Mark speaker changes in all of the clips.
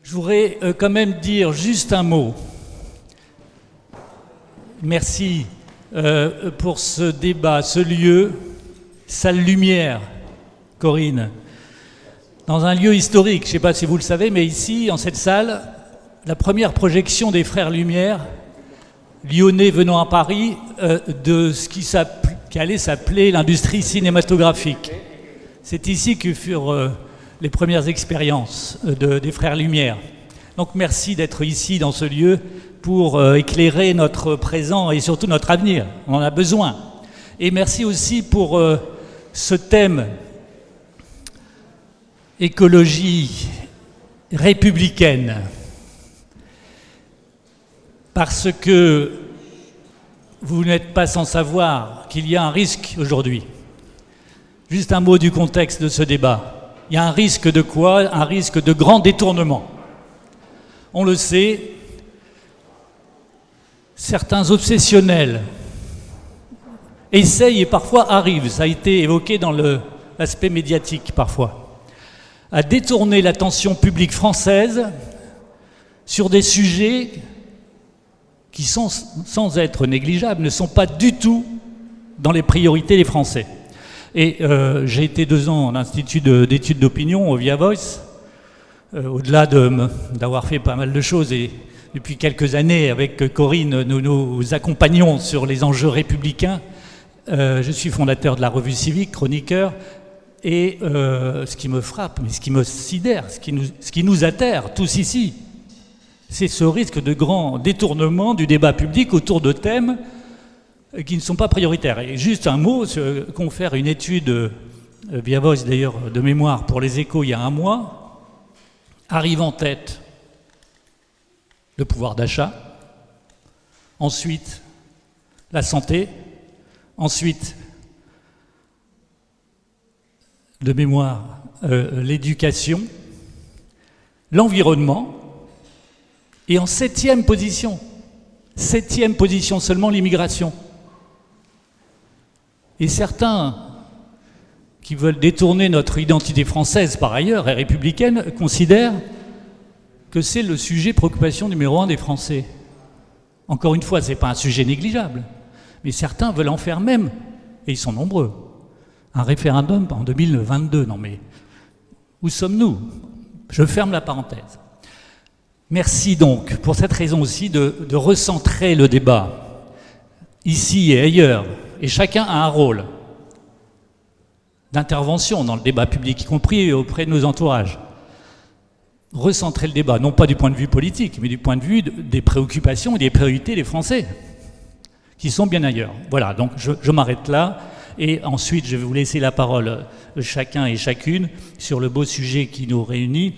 Speaker 1: Je voudrais quand même dire juste un mot. Merci pour ce débat, ce lieu, salle Lumière, Corinne. Dans un lieu historique, je ne sais pas si vous le savez, mais ici, dans cette salle, la première projection des Frères Lumière, lyonnais venant à Paris, de ce qui allait s'appeler l'industrie cinématographique. C'est ici que furent les premières expériences des Frères Lumière. Donc merci d'être ici, dans ce lieu, pour éclairer notre présent et surtout notre avenir. On en a besoin. Et merci aussi pour ce thème écologie républicaine. Parce que vous n'êtes pas sans savoir qu'il y a un risque aujourd'hui. Juste un mot du contexte de ce débat. Il y a un risque de quoi? Un risque de grand détournement. On le sait, certains obsessionnels essayent et parfois arrivent, ça a été évoqué dans l'aspect médiatique parfois, à détourner l'attention publique française sur des sujets qui sont, sans être négligeables, ne sont pas du tout dans les priorités des Français. Et j'ai été 2 ans en institut d'études d'opinion au Via Voice, au-delà d'avoir fait pas mal de choses, et depuis quelques années avec Corinne, nous nous accompagnons sur les enjeux républicains. Je suis fondateur de la revue Civique, chroniqueur, et ce qui me frappe, mais ce qui me sidère, ce qui nous atterre tous ici, c'est ce risque de grand détournement du débat public autour de thèmes qui ne sont pas prioritaires. Et juste un mot, confère une étude, Via Voice d'ailleurs, de mémoire pour les Échos il y a 1 mois, arrive en tête le pouvoir d'achat, ensuite la santé, ensuite de mémoire l'éducation, l'environnement, et en 7e position seulement l'immigration. Et certains qui veulent détourner notre identité française par ailleurs et républicaine considèrent que c'est le sujet préoccupation numéro 1 des Français. Encore une fois, ce n'est pas un sujet négligeable, mais certains veulent en faire même, et ils sont nombreux, un référendum en 2022. Non mais, où sommes-nous? Je ferme la parenthèse. Merci donc, pour cette raison aussi, de recentrer le débat, ici et ailleurs, et chacun a un rôle d'intervention dans le débat public, y compris auprès de nos entourages. Recentrer le débat, non pas du point de vue politique, mais du point de vue des préoccupations et des priorités des Français, qui sont bien ailleurs. Voilà, donc je m'arrête là, et ensuite je vais vous laisser la parole chacun et chacune sur le beau sujet qui nous réunit,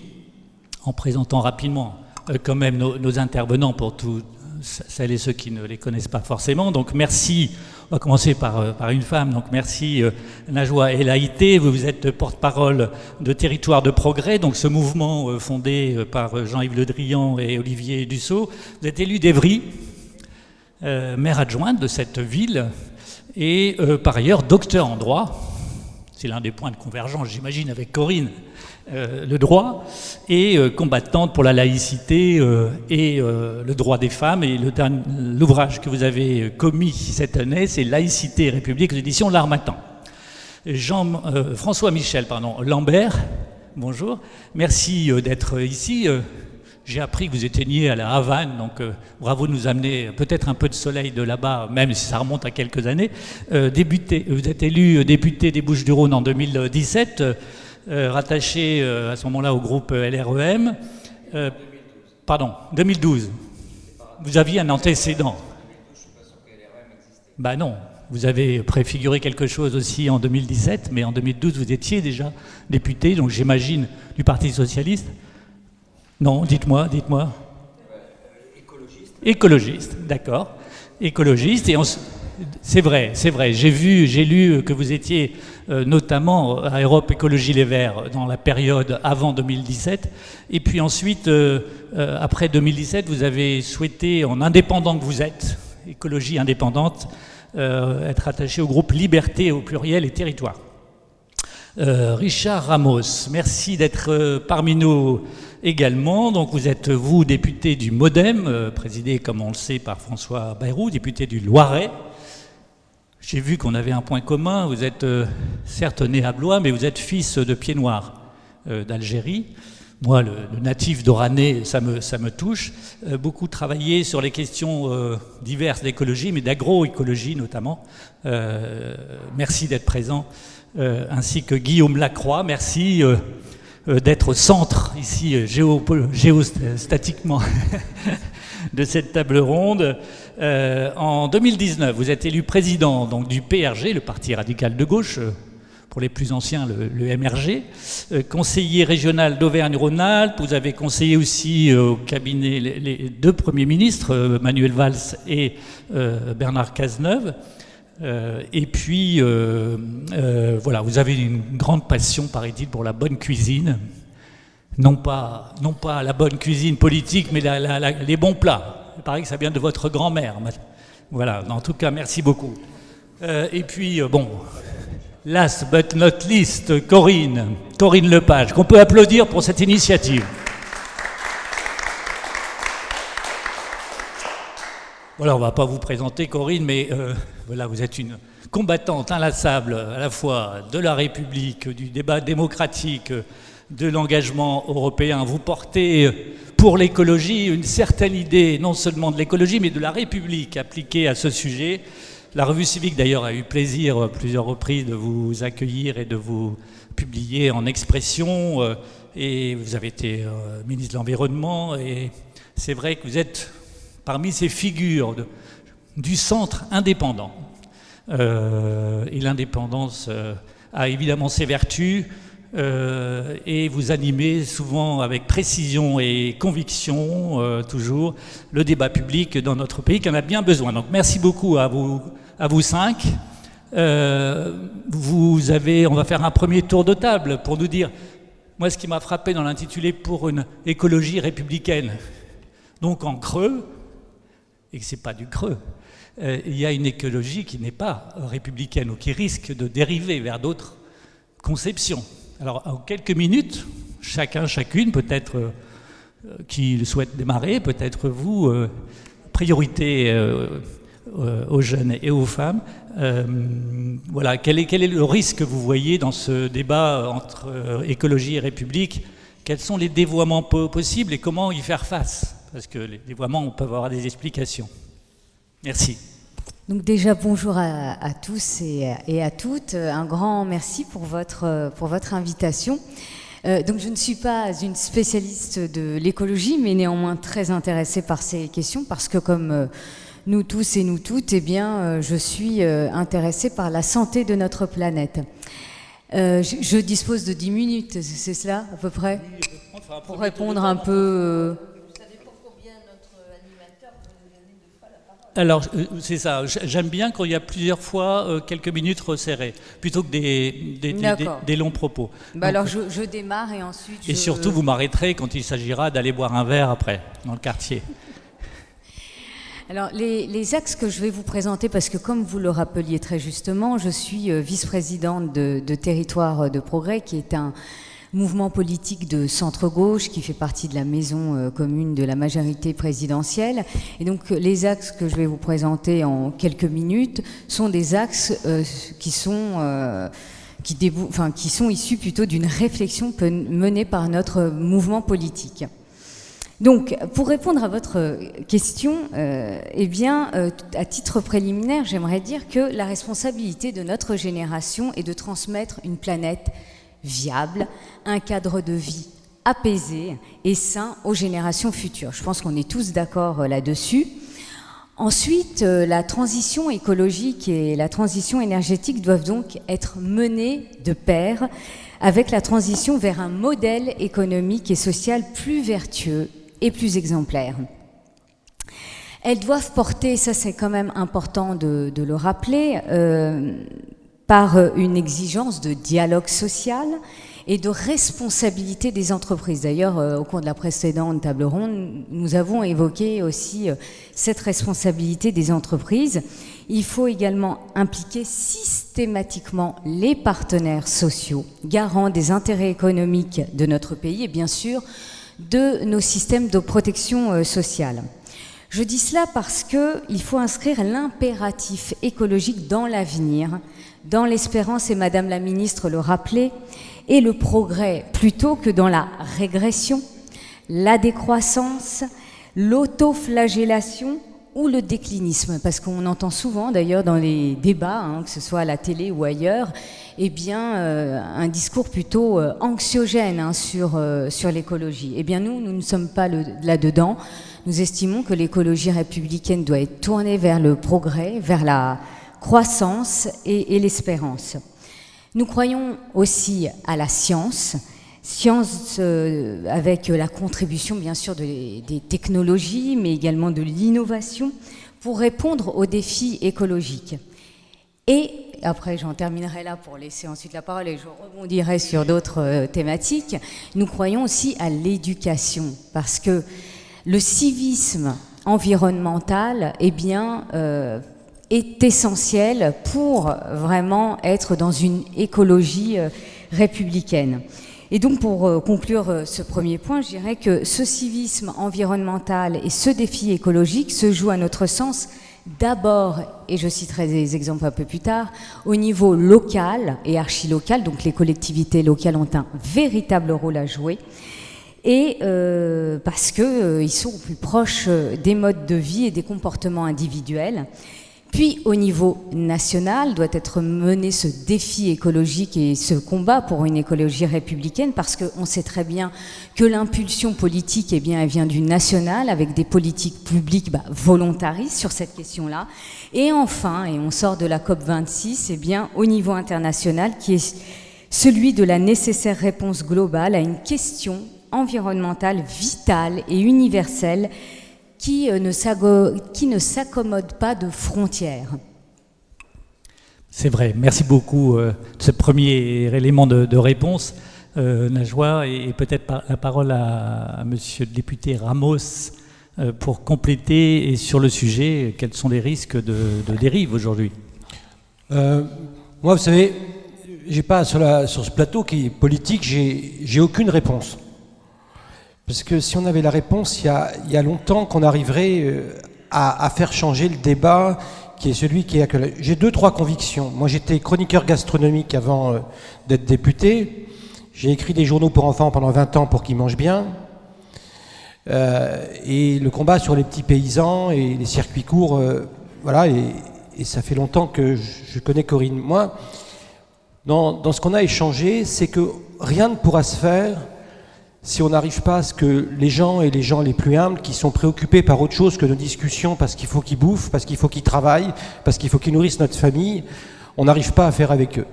Speaker 1: en présentant rapidement quand même nos intervenants pour tous celles et ceux qui ne les connaissent pas forcément. Donc merci, on va commencer par une femme, donc merci Najwa El Haïté, vous êtes porte-parole de Territoire de Progrès, donc ce mouvement fondé par Jean-Yves Le Drian et Olivier Dussault. Vous êtes élu d'Evry, maire adjointe de cette ville, et par ailleurs docteur en droit. C'est l'un des points de convergence, j'imagine, avec Corinne, le droit, et combattante pour la laïcité et le droit des femmes. Et l'ouvrage que vous avez commis cette année, c'est Laïcité et République, aux éditions L'Harmattan. François Michel Lambert, bonjour. Merci d'être ici. J'ai appris que vous étiez né à la Havane, donc bravo de nous amener peut-être un peu de soleil de là-bas, même si ça remonte à quelques années. Vous êtes élu député des Bouches-du-Rhône en 2017, rattaché à ce moment-là au groupe LREM. 2012. Vous aviez un antécédent. Ben non, vous avez préfiguré quelque chose aussi en 2017, mais en 2012 vous étiez déjà député, donc j'imagine du Parti Socialiste. Non, dites-moi. Écologiste, d'accord. Écologiste, et c'est vrai. J'ai lu que vous étiez notamment à Europe Écologie Les Verts dans la période avant 2017. Et puis ensuite, après 2017, vous avez souhaité, en indépendant que vous êtes, écologie indépendante, être attaché au groupe Liberté au pluriel et Territoire. Richard Ramos, merci d'être parmi nous également. Donc vous êtes, vous, député du MoDem, présidé, comme on le sait, par François Bayrou, député du Loiret. J'ai vu qu'on avait un point commun. Vous êtes certes né à Blois, mais vous êtes fils de Pieds-Noirs d'Algérie. Moi, le natif d'Oranais, ça me touche. Beaucoup travaillé sur les questions diverses d'écologie, mais d'agroécologie notamment. Merci d'être présent. Ainsi que Guillaume Lacroix, merci d'être au centre ici géostatiquement de cette table ronde. En 2019, vous êtes élu président donc, du PRG, le Parti radical de gauche, pour les plus anciens le MRG, conseiller régional d'Auvergne-Rhône-Alpes. Vous avez conseillé aussi au cabinet les deux premiers ministres, Manuel Valls et Bernard Cazeneuve. Et puis, voilà, vous avez une grande passion, paraît-il, pour la bonne cuisine. Non pas la bonne cuisine politique, mais les bons plats. Il paraît que ça vient de votre grand-mère. Voilà, en tout cas, merci beaucoup. Et puis, bon, last but not least, Corinne Lepage, qu'on peut applaudir pour cette initiative. Voilà, on ne va pas vous présenter Corinne, mais voilà, vous êtes une combattante inlassable à la fois de la République, du débat démocratique, de l'engagement européen. Vous portez pour l'écologie une certaine idée, non seulement de l'écologie, mais de la République appliquée à ce sujet. La Revue Civique, d'ailleurs, a eu plaisir plusieurs reprises de vous accueillir et de vous publier en expression. Et vous avez été ministre de l'Environnement. Et c'est vrai que vous êtes parmi ces figures du centre indépendant. Et l'indépendance a évidemment ses vertus. Et vous animez souvent avec précision et conviction, toujours, le débat public dans notre pays qui en a bien besoin. Donc merci beaucoup à vous cinq. On va faire un premier tour de table pour nous dire, moi ce qui m'a frappé dans l'intitulé pour une écologie républicaine, donc en creux, et que ce n'est pas du creux, il y a une écologie qui n'est pas républicaine ou qui risque de dériver vers d'autres conceptions. Alors, en quelques minutes, chacune, peut-être qui le souhaite démarrer, peut-être vous, priorité aux jeunes et aux femmes. Voilà, quel est le risque que vous voyez dans ce débat entre écologie et République? Quels sont les dévoiements possibles et comment y faire face? Parce que les dévoiements, on peut avoir des explications. Merci.
Speaker 2: Donc déjà, bonjour à tous et à toutes. Un grand merci pour votre invitation. Donc je ne suis pas une spécialiste de l'écologie, mais néanmoins très intéressée par ces questions, parce que comme nous tous et nous toutes, eh bien, je suis intéressée par la santé de notre planète. Je dispose de 10 minutes, c'est cela à peu près? Pour répondre un peu...
Speaker 1: Alors, c'est ça. J'aime bien quand il y a plusieurs fois quelques minutes resserrées, plutôt que des longs propos.
Speaker 2: Bah donc, alors, je démarre et ensuite...
Speaker 1: Et surtout, vous m'arrêterez quand il s'agira d'aller boire un verre après, dans le quartier.
Speaker 2: Alors, les axes que je vais vous présenter, parce que comme vous le rappeliez très justement, je suis vice-présidente de Territoire de Progrès, qui est un mouvement politique de centre-gauche qui fait partie de la maison commune de la majorité présidentielle. Et donc les axes que je vais vous présenter en quelques minutes sont des axes qui sont issus plutôt d'une réflexion menée par notre mouvement politique. Donc, pour répondre à votre question, à titre préliminaire, j'aimerais dire que la responsabilité de notre génération est de transmettre une planète viable, un cadre de vie apaisé et sain aux générations futures. Je pense qu'on est tous d'accord là-dessus. Ensuite, la transition écologique et la transition énergétique doivent donc être menées de pair avec la transition vers un modèle économique et social plus vertueux et plus exemplaire. Elles doivent porter, ça c'est quand même important de le rappeler, par une exigence de dialogue social et de responsabilité des entreprises. D'ailleurs, au cours de la précédente table ronde, nous avons évoqué aussi cette responsabilité des entreprises. Il faut également impliquer systématiquement les partenaires sociaux, garants des intérêts économiques de notre pays et bien sûr de nos systèmes de protection sociale. Je dis cela parce qu'il faut inscrire l'impératif écologique dans l'avenir, dans l'espérance, et Madame la Ministre le rappelait, et le progrès plutôt que dans la régression, la décroissance, l'autoflagellation ou le déclinisme, parce qu'on entend souvent d'ailleurs dans les débats, que ce soit à la télé ou ailleurs, un discours plutôt anxiogène sur l'écologie. Eh bien nous ne sommes pas là-dedans. Nous estimons que l'écologie républicaine doit être tournée vers le progrès, vers la croissance et l'espérance. Nous croyons aussi à la science avec la contribution bien sûr des technologies, mais également de l'innovation pour répondre aux défis écologiques. Et après, j'en terminerai là pour laisser ensuite la parole et je rebondirai sur d'autres thématiques. Nous croyons aussi à l'éducation parce que le civisme environnemental est essentiel pour vraiment être dans une écologie républicaine. Et donc pour conclure ce premier point, je dirais que ce civisme environnemental et ce défi écologique se jouent à notre sens d'abord, et je citerai des exemples un peu plus tard, au niveau local et archi-local, donc les collectivités locales ont un véritable rôle à jouer, et parce qu'ils sont au plus proches des modes de vie et des comportements individuels. Puis au niveau national doit être mené ce défi écologique et ce combat pour une écologie républicaine parce qu'on sait très bien que l'impulsion politique elle vient du national avec des politiques publiques volontaristes sur cette question-là. Et enfin, et on sort de la COP26, au niveau international qui est celui de la nécessaire réponse globale à une question environnementale vitale et universelle qui ne s'accommode pas de frontières.
Speaker 1: C'est vrai. Merci beaucoup de ce premier élément de réponse, Najwa, et peut-être la parole à Monsieur le député Ramos pour compléter et sur le sujet, quels sont les risques de dérive aujourd'hui?
Speaker 3: Moi, vous savez, j'ai pas sur ce plateau qui est politique, j'ai aucune réponse. Parce que si on avait la réponse, il y a longtemps qu'on arriverait à faire changer le débat qui est celui qui est actuel. J'ai 2-3 convictions. Moi, j'étais chroniqueur gastronomique avant d'être député. J'ai écrit des journaux pour enfants pendant 20 ans pour qu'ils mangent bien. Et le combat sur les petits paysans et les circuits courts, voilà, et ça fait longtemps que je connais Corinne. Moi, dans ce qu'on a échangé, c'est que rien ne pourra se faire si on n'arrive pas à ce que les gens les plus humbles, qui sont préoccupés par autre chose que nos discussions, parce qu'il faut qu'ils bouffent, parce qu'il faut qu'ils travaillent, parce qu'il faut qu'ils nourrissent notre famille, on n'arrive pas à faire avec eux.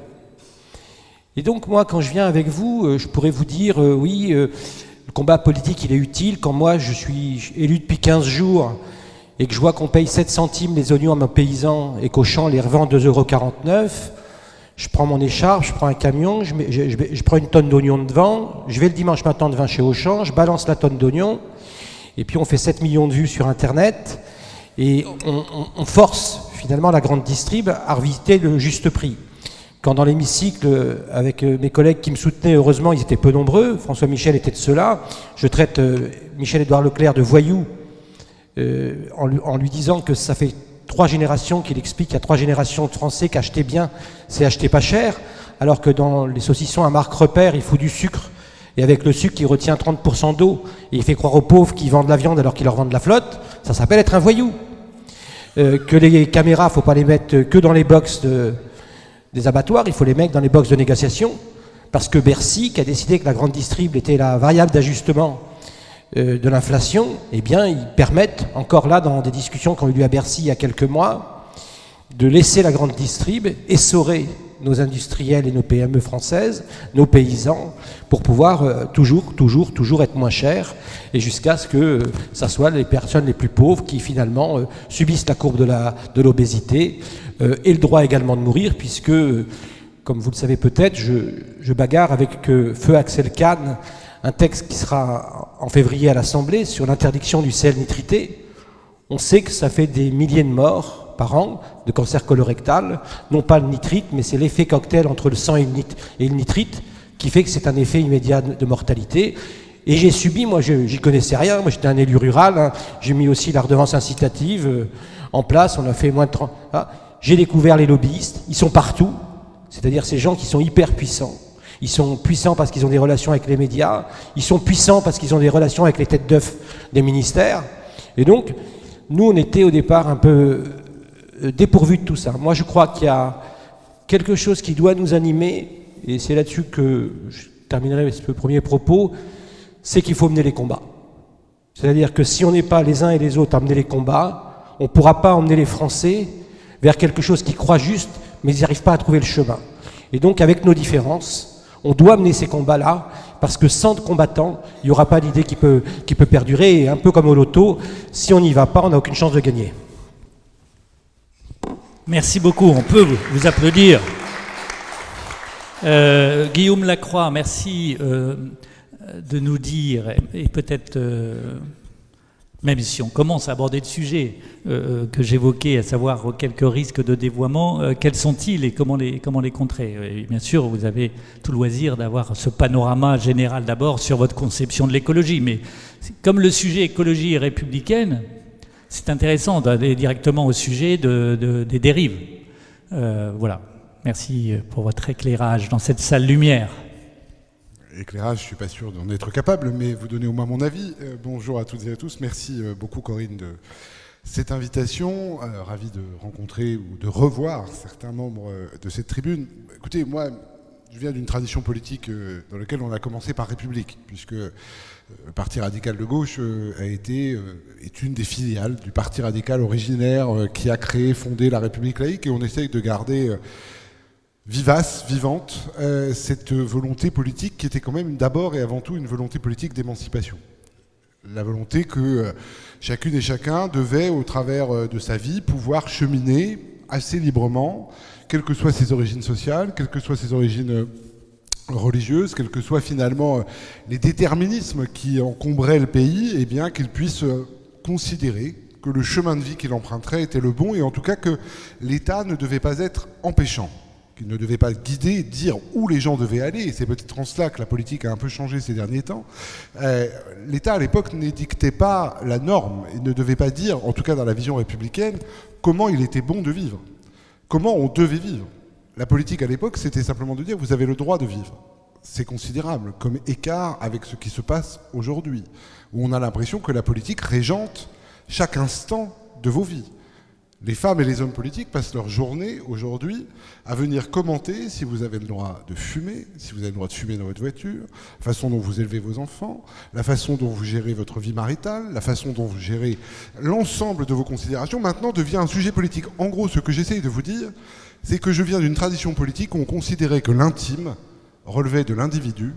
Speaker 3: Et donc moi, quand je viens avec vous, je pourrais vous dire, oui, le combat politique, il est utile. Quand moi, je suis élu depuis 15 jours et que je vois qu'on paye 7 centimes les oignons à mes paysans et qu'au champ, les revend 2,49 €, je prends mon écharpe, je prends un camion, je prends une tonne d'oignons devant, je vais le dimanche matin devant chez Auchan, je balance la tonne d'oignons, et puis on fait 7 millions de vues sur Internet, et on force finalement la grande distrib à revisiter le juste prix. Quand dans l'hémicycle, avec mes collègues qui me soutenaient, heureusement ils étaient peu nombreux, François Michel était de ceux-là, je traite Michel-Édouard Leclerc de voyou, en lui disant que ça fait 3 générations qu'il explique, il y a 3 générations de Français qu'acheter bien, c'est acheter pas cher, alors que dans les saucissons à marque Repère, il faut du sucre, et avec le sucre, il retient 30% d'eau, et il fait croire aux pauvres qui vendent de la viande alors qu'ils leur vendent de la flotte, ça s'appelle être un voyou. Que les caméras, faut pas les mettre que dans les box des abattoirs, il faut les mettre dans les box de négociation, parce que Bercy, qui a décidé que la grande distrib était la variable d'ajustement de l'inflation, eh bien, ils permettent, encore là, dans des discussions qui ont eu lieu à Bercy il y a quelques mois, de laisser la grande distrib essorer nos industriels et nos PME françaises, nos paysans, pour pouvoir toujours être moins chers, et jusqu'à ce que ça soit les personnes les plus pauvres qui, finalement, subissent la courbe de l'obésité, et le droit également de mourir, puisque, comme vous le savez peut-être, je bagarre avec Feu Axel Kahn, un texte qui sera en février à l'Assemblée sur l'interdiction du sel nitrité. On sait que ça fait des milliers de morts par an de cancer colorectal, non pas le nitrite, mais c'est l'effet cocktail entre le sang et le nitrite qui fait que c'est un effet immédiat de mortalité. Et j'ai subi, moi j'y connaissais rien, moi j'étais un élu rural, hein, j'ai mis aussi la redevance incitative en place, on a fait moins de 30... Ah, j'ai découvert les lobbyistes, ils sont partout, c'est-à-dire ces gens qui sont hyper puissants. Ils sont puissants parce qu'ils ont des relations avec les médias, ils sont puissants parce qu'ils ont des relations avec les têtes d'œufs des ministères. Et donc, nous on était au départ un peu dépourvus de tout ça. Moi je crois qu'il y a quelque chose qui doit nous animer, et c'est là-dessus que je terminerai ce premier propos, c'est qu'il faut mener les combats. C'est-à-dire que si on n'est pas les uns et les autres à mener les combats, on ne pourra pas emmener les Français vers quelque chose qui croit juste, mais ils n'arrivent pas à trouver le chemin. Et donc, avec nos différences, on doit mener ces combats-là, parce que sans combattants, il n'y aura pas d'idée qui peut perdurer. Et un peu comme au loto, si on n'y va pas, on n'a aucune chance de gagner.
Speaker 1: Merci beaucoup, on peut vous applaudir. Guillaume Lacroix, merci de nous dire, et peut-être, même si on commence à aborder le sujet que j'évoquais, à savoir quelques risques de dévoiement, quels sont-ils et comment les contrer? Et bien sûr, vous avez tout loisir d'avoir ce panorama général d'abord sur votre conception de l'écologie, mais comme le sujet écologie est républicaine, c'est intéressant d'aller directement au sujet des dérives. Voilà, merci pour votre éclairage dans cette salle lumière.
Speaker 4: Éclairage, je ne suis pas sûr d'en être capable, mais vous donnez au moins mon avis. Bonjour à toutes et à tous. Merci beaucoup Corinne de cette invitation. Ravi de rencontrer ou de revoir certains membres de cette tribune. Écoutez, moi, je viens d'une tradition politique dans laquelle on a commencé par République, puisque le Parti radical de gauche est une des filiales du Parti radical originaire qui a créé, fondé la République laïque, et on essaye de garder vivace, vivante, cette volonté politique qui était quand même d'abord et avant tout une volonté politique d'émancipation. La volonté que chacune et chacun devait, au travers de sa vie, pouvoir cheminer assez librement, quelles que soient ses origines sociales, quelles que soient ses origines religieuses, quels que soient finalement les déterminismes qui encombraient le pays, et bien qu'il puisse considérer que le chemin de vie qu'il emprunterait était le bon, et en tout cas que l'État ne devait pas être empêchant, qu'il ne devait pas guider, dire où les gens devaient aller, et c'est peut-être en cela que la politique a un peu changé ces derniers temps. L'État à l'époque n'édictait pas la norme, il ne devait pas dire, en tout cas dans la vision républicaine, comment il était bon de vivre, comment on devait vivre. La politique à l'époque, c'était simplement de dire vous avez le droit de vivre. C'est considérable comme écart avec ce qui se passe aujourd'hui, où on a l'impression que la politique régente chaque instant de vos vies. Les femmes et les hommes politiques passent leur journée aujourd'hui à venir commenter si vous avez le droit de fumer, si vous avez le droit de fumer dans votre voiture, la façon dont vous élevez vos enfants, la façon dont vous gérez votre vie maritale, la façon dont vous gérez l'ensemble de vos considérations, maintenant devient un sujet politique. En gros, ce que j'essaye de vous dire, c'est que je viens d'une tradition politique où on considérait que l'intime relevait de l'individu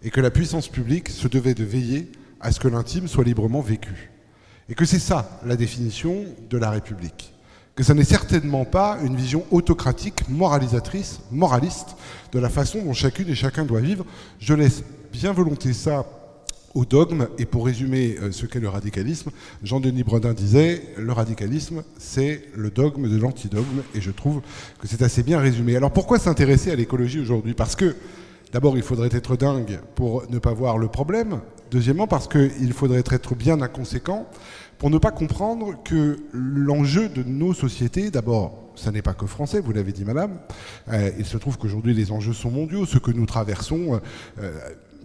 Speaker 4: et que la puissance publique se devait de veiller à ce que l'intime soit librement vécu. Et que c'est ça la définition de la République. Que ça n'est certainement pas une vision autocratique, moralisatrice, moraliste de la façon dont chacune et chacun doit vivre. Je laisse bien volontiers ça au dogme, et pour résumer ce qu'est le radicalisme, Jean-Denis Bredin disait « Le radicalisme, c'est le dogme de l'antidogme », et je trouve que c'est assez bien résumé. Alors pourquoi s'intéresser à l'écologie aujourd'hui? Parce que, d'abord, il faudrait être dingue pour ne pas voir le problème. Deuxièmement, parce qu'il faudrait être bien inconséquent pour ne pas comprendre que l'enjeu de nos sociétés, d'abord, ça n'est pas que français, vous l'avez dit madame, il se trouve qu'aujourd'hui les enjeux sont mondiaux, ce que nous traversons,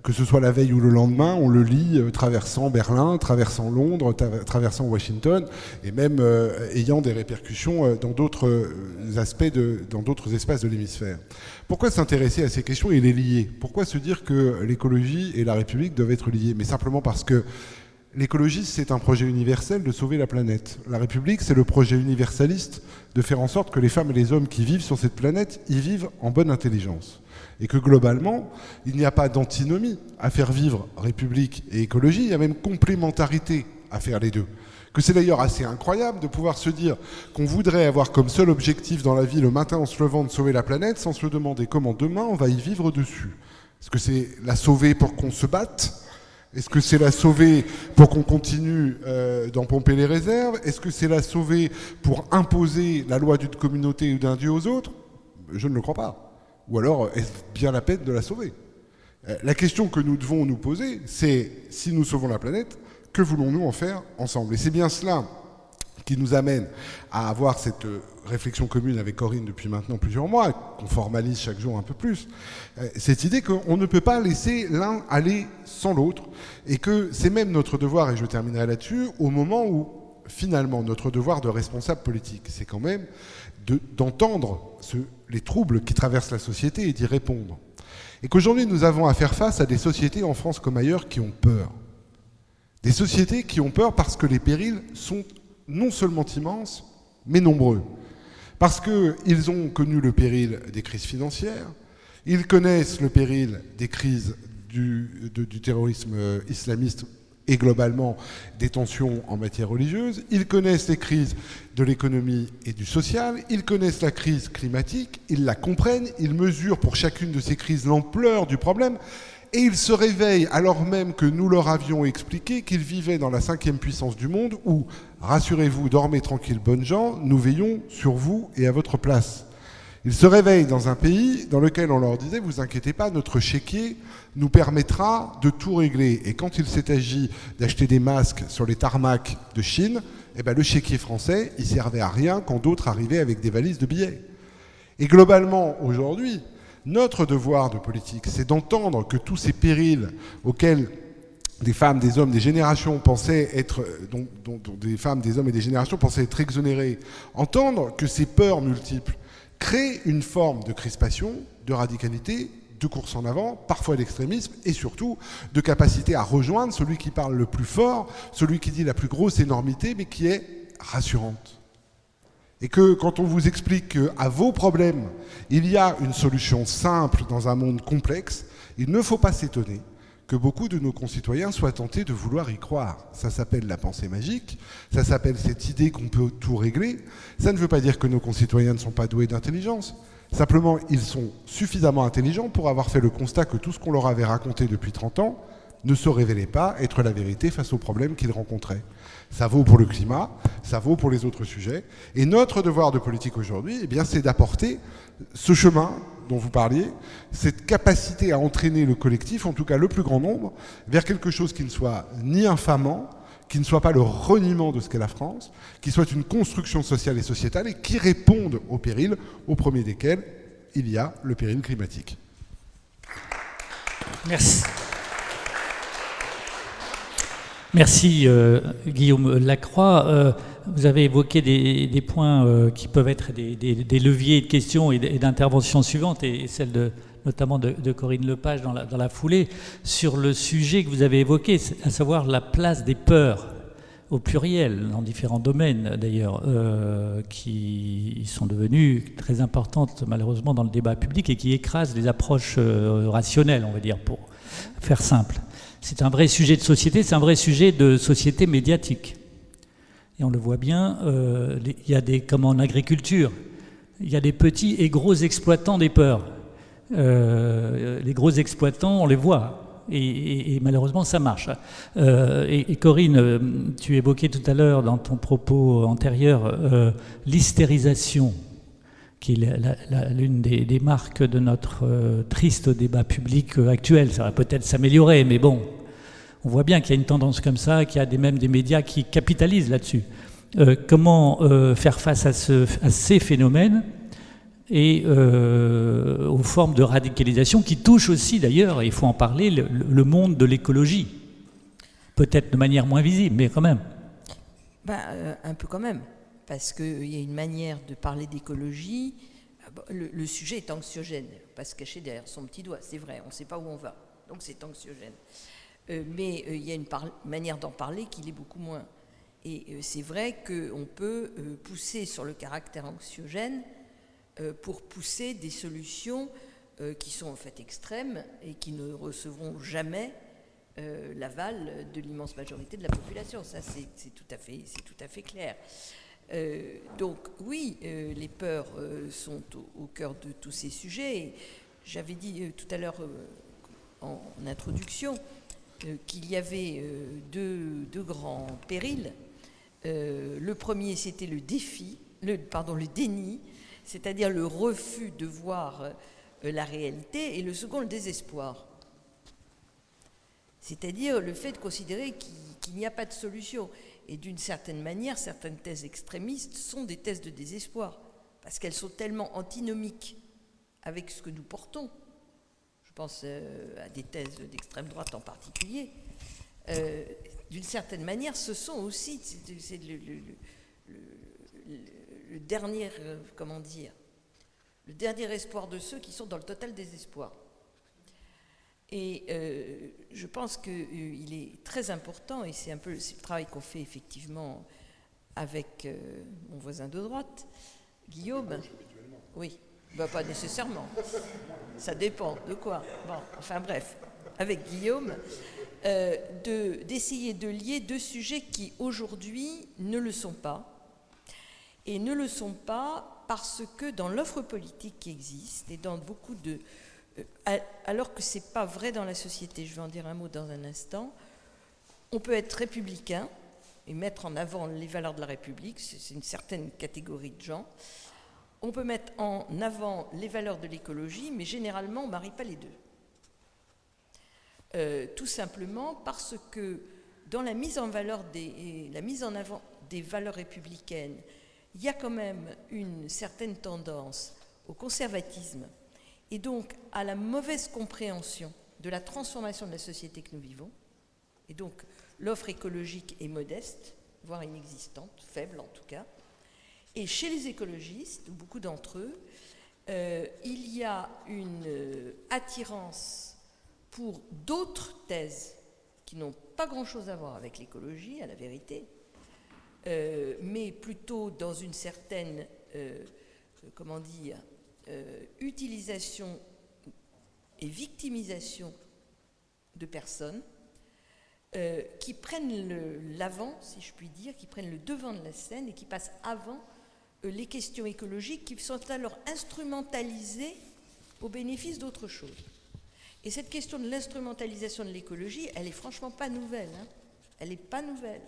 Speaker 4: que ce soit la veille ou le lendemain, on le lit traversant Berlin, traversant Londres, traversant Washington, et même ayant des répercussions dans d'autres aspects, dans d'autres espaces de l'hémisphère. Pourquoi s'intéresser à ces questions et les lier? Pourquoi se dire que l'écologie et la République doivent être liées? Mais simplement parce que l'écologie, c'est un projet universel de sauver la planète. La République, c'est le projet universaliste de faire en sorte que les femmes et les hommes qui vivent sur cette planète y vivent en bonne intelligence. Et que globalement, il n'y a pas d'antinomie à faire vivre République et écologie, il y a même complémentarité à faire les deux. Que c'est d'ailleurs assez incroyable de pouvoir se dire qu'on voudrait avoir comme seul objectif dans la vie le matin en se levant de sauver la planète sans se demander comment demain on va y vivre dessus. Est-ce que c'est la sauver pour qu'on se batte ? Est-ce que c'est la sauver pour qu'on continue d'en pomper les réserves? Est-ce que c'est la sauver pour imposer la loi d'une communauté ou d'un dieu aux autres? Je ne le crois pas. Ou alors, est-ce bien la peine de la sauver? La question que nous devons nous poser, c'est si nous sauvons la planète, que voulons-nous en faire ensemble? Et c'est bien cela qui nous amène à avoir cette réflexion commune avec Corinne depuis maintenant plusieurs mois, qu'on formalise chaque jour un peu plus, cette idée qu'on ne peut pas laisser l'un aller sans l'autre, et que c'est même notre devoir, et je terminerai là-dessus, au moment où finalement notre devoir de responsable politique, c'est quand même d'entendre les troubles qui traversent la société et d'y répondre. Et qu'aujourd'hui nous avons à faire face à des sociétés en France comme ailleurs qui ont peur. Des sociétés qui ont peur parce que les périls sont non seulement immenses, mais nombreux. Parce qu'ils ont connu le péril des crises financières, ils connaissent le péril des crises du terrorisme islamiste et globalement des tensions en matière religieuse, ils connaissent les crises de l'économie et du social, ils connaissent la crise climatique, ils la comprennent, ils mesurent pour chacune de ces crises l'ampleur du problème, et ils se réveillent alors même que nous leur avions expliqué qu'ils vivaient dans la 5e puissance du monde où, rassurez-vous, dormez tranquille, bonnes gens, nous veillons sur vous et à votre place. Ils se réveillent dans un pays dans lequel on leur disait « Vous inquiétez pas, notre chéquier nous permettra de tout régler ». Et quand il s'est agi d'acheter des masques sur les tarmacs de Chine, eh ben le chéquier français, il servait à rien quand d'autres arrivaient avec des valises de billets. Et globalement, aujourd'hui, notre devoir de politique, c'est d'entendre que tous ces périls auxquels des femmes, des hommes, des générations pensaient être, dont des femmes, des hommes et des générations pensaient être exonérés, entendre que ces peurs multiples créent une forme de crispation, de radicalité, de course en avant, parfois d'extrémisme, et surtout de capacité à rejoindre celui qui parle le plus fort, celui qui dit la plus grosse énormité, mais qui est rassurante. Et que quand on vous explique qu'à vos problèmes, il y a une solution simple dans un monde complexe, il ne faut pas s'étonner que beaucoup de nos concitoyens soient tentés de vouloir y croire. Ça s'appelle la pensée magique, ça s'appelle cette idée qu'on peut tout régler. Ça ne veut pas dire que nos concitoyens ne sont pas doués d'intelligence. Simplement, ils sont suffisamment intelligents pour avoir fait le constat que tout ce qu'on leur avait raconté depuis 30 ans ne se révélait pas être la vérité face aux problèmes qu'ils rencontraient. Ça vaut pour le climat, ça vaut pour les autres sujets. Et notre devoir de politique aujourd'hui, eh bien, c'est d'apporter ce chemin dont vous parliez, cette capacité à entraîner le collectif, en tout cas le plus grand nombre, vers quelque chose qui ne soit ni infamant, qui ne soit pas le reniement de ce qu'est la France, qui soit une construction sociale et sociétale et qui réponde aux périls, au premier desquels il y a le péril climatique.
Speaker 1: Merci. Merci Guillaume Lacroix. Vous avez évoqué des points qui peuvent être des leviers de questions et d'interventions suivantes, et celle notamment de Corinne Lepage dans la foulée, sur le sujet que vous avez évoqué, à savoir la place des peurs, au pluriel, dans différents domaines d'ailleurs, qui sont devenues très importantes malheureusement dans le débat public et qui écrasent les approches rationnelles, on va dire, pour faire simple. C'est un vrai sujet de société, c'est un vrai sujet de société médiatique. Et on le voit bien, il y a comme en agriculture, il y a des petits et gros exploitants des peurs. Les gros exploitants, on les voit, et malheureusement ça marche. Et Corinne, tu évoquais tout à l'heure dans ton propos antérieur l'hystérisation, qui est l'une des marques de notre triste débat public actuel. Ça va peut-être s'améliorer, mais bon, on voit bien qu'il y a une tendance comme ça, qu'il y a même des médias qui capitalisent là-dessus. Comment faire face à ces phénomènes et aux formes de radicalisation qui touchent aussi d'ailleurs, et il faut en parler, le monde de l'écologie. Peut-être de manière moins visible, mais quand même.
Speaker 5: Un peu quand même. Parce qu'il y a une manière de parler d'écologie. Le sujet est anxiogène, il ne faut pas se cacher derrière son petit doigt, c'est vrai, on ne sait pas où on va, donc c'est anxiogène. Mais il y a une manière d'en parler qui l'est beaucoup moins. Et c'est vrai qu'on peut pousser sur le caractère anxiogène pour pousser des solutions qui sont en fait extrêmes et qui ne recevront jamais l'aval de l'immense majorité de la population. Ça, c'est tout à fait clair. Donc oui, les peurs sont au cœur de tous ces sujets. J'avais dit tout à l'heure en introduction qu'il y avait deux grands périls. Le premier, c'était le déni, c'est-à-dire le refus de voir la réalité, et le second, le désespoir. C'est-à-dire le fait de considérer qu'il n'y a pas de solution. Et d'une certaine manière, certaines thèses extrémistes sont des thèses de désespoir, parce qu'elles sont tellement antinomiques avec ce que nous portons. Je pense à des thèses d'extrême droite en particulier. D'une certaine manière, ce sont aussi c'est le dernier, le dernier espoir de ceux qui sont dans le total désespoir. Et je pense qu'il est très important, et c'est un peu le travail qu'on fait effectivement avec mon voisin de droite, Guillaume. Oui, bah, pas nécessairement. Ça dépend de quoi. Bon, enfin bref, avec Guillaume, d'essayer de lier deux sujets qui aujourd'hui ne le sont pas. Et ne le sont pas parce que dans l'offre politique qui existe, et dans beaucoup de... alors que ce n'est pas vrai dans la société, je vais en dire un mot dans un instant, on peut être républicain et mettre en avant les valeurs de la République, c'est une certaine catégorie de gens. On peut mettre en avant les valeurs de l'écologie, mais généralement, on ne marie pas les deux. Tout simplement parce que dans la mise en avant des valeurs républicaines, il y a quand même une certaine tendance au conservatisme et donc à la mauvaise compréhension de la transformation de la société que nous vivons. Et donc l'offre écologique est modeste, voire inexistante, faible en tout cas. Et chez les écologistes, beaucoup d'entre eux, il y a une attirance pour d'autres thèses qui n'ont pas grand-chose à voir avec l'écologie, à la vérité, mais plutôt dans une certaine, utilisation et victimisation de personnes qui prennent l'avant, si je puis dire, qui prennent le devant de la scène et qui passent avant les questions écologiques qui sont alors instrumentalisées au bénéfice d'autre chose. Et cette question de l'instrumentalisation de l'écologie, elle est franchement pas nouvelle. Hein. Elle n'est pas nouvelle.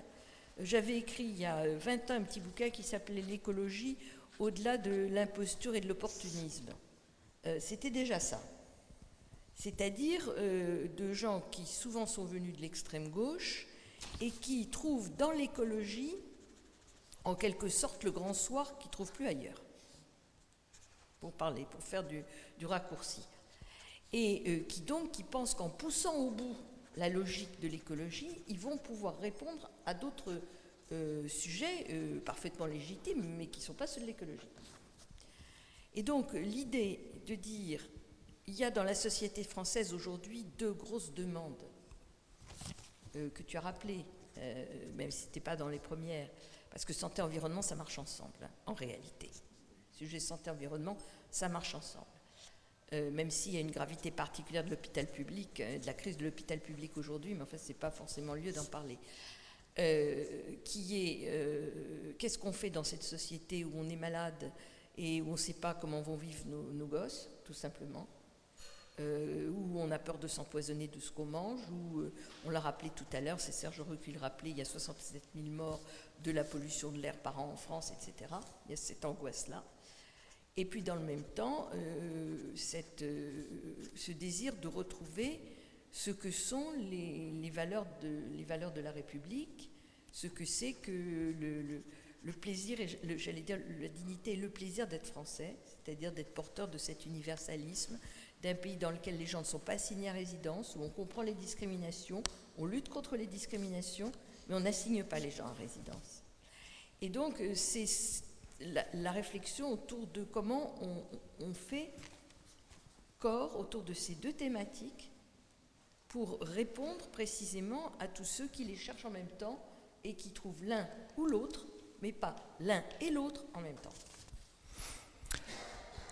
Speaker 5: J'avais écrit il y a 20 ans un petit bouquin qui s'appelait « L'écologie au-delà de l'imposture et de l'opportunisme ». C'était déjà ça. C'est-à-dire de gens qui souvent sont venus de l'extrême gauche et qui trouvent dans l'écologie en quelque sorte le grand soir qu'ils ne trouvent plus ailleurs, pour faire du raccourci. Et qui pensent qu'en poussant au bout la logique de l'écologie, ils vont pouvoir répondre à d'autres sujets parfaitement légitimes, mais qui ne sont pas ceux de l'écologie. Et donc l'idée de dire, il y a dans la société française aujourd'hui deux grosses demandes que tu as rappelées, même si ce n'était pas dans les premières, parce que santé et environnement, ça marche ensemble, hein, en réalité. Sujet santé-environnement, ça marche ensemble. Même s'il y a une gravité particulière de l'hôpital public, de la crise de l'hôpital public aujourd'hui, mais enfin, ce n'est pas forcément le lieu d'en parler. Qu'est-ce qu'on fait dans cette société où on est malade et où on ne sait pas comment vont vivre nos gosses, tout simplement, où on a peur de s'empoisonner de ce qu'on mange, où on l'a rappelé tout à l'heure, c'est Serge Roux qui le rappelait, il y a 67 000 morts de la pollution de l'air par an en France, etc. Il y a cette angoisse-là. Et puis dans le même temps, ce désir de retrouver ce que sont les valeurs de la République, ce que c'est que le plaisir, j'allais dire la dignité et le plaisir d'être français, c'est-à-dire d'être porteur de cet universalisme, d'un pays dans lequel les gens ne sont pas assignés à résidence, où on comprend les discriminations, on lutte contre les discriminations, mais on n'assigne pas les gens à résidence. Et donc c'est la réflexion autour de comment on fait corps autour de ces deux thématiques pour répondre précisément à tous ceux qui les cherchent en même temps et qui trouvent l'un ou l'autre, mais pas l'un et l'autre en même temps.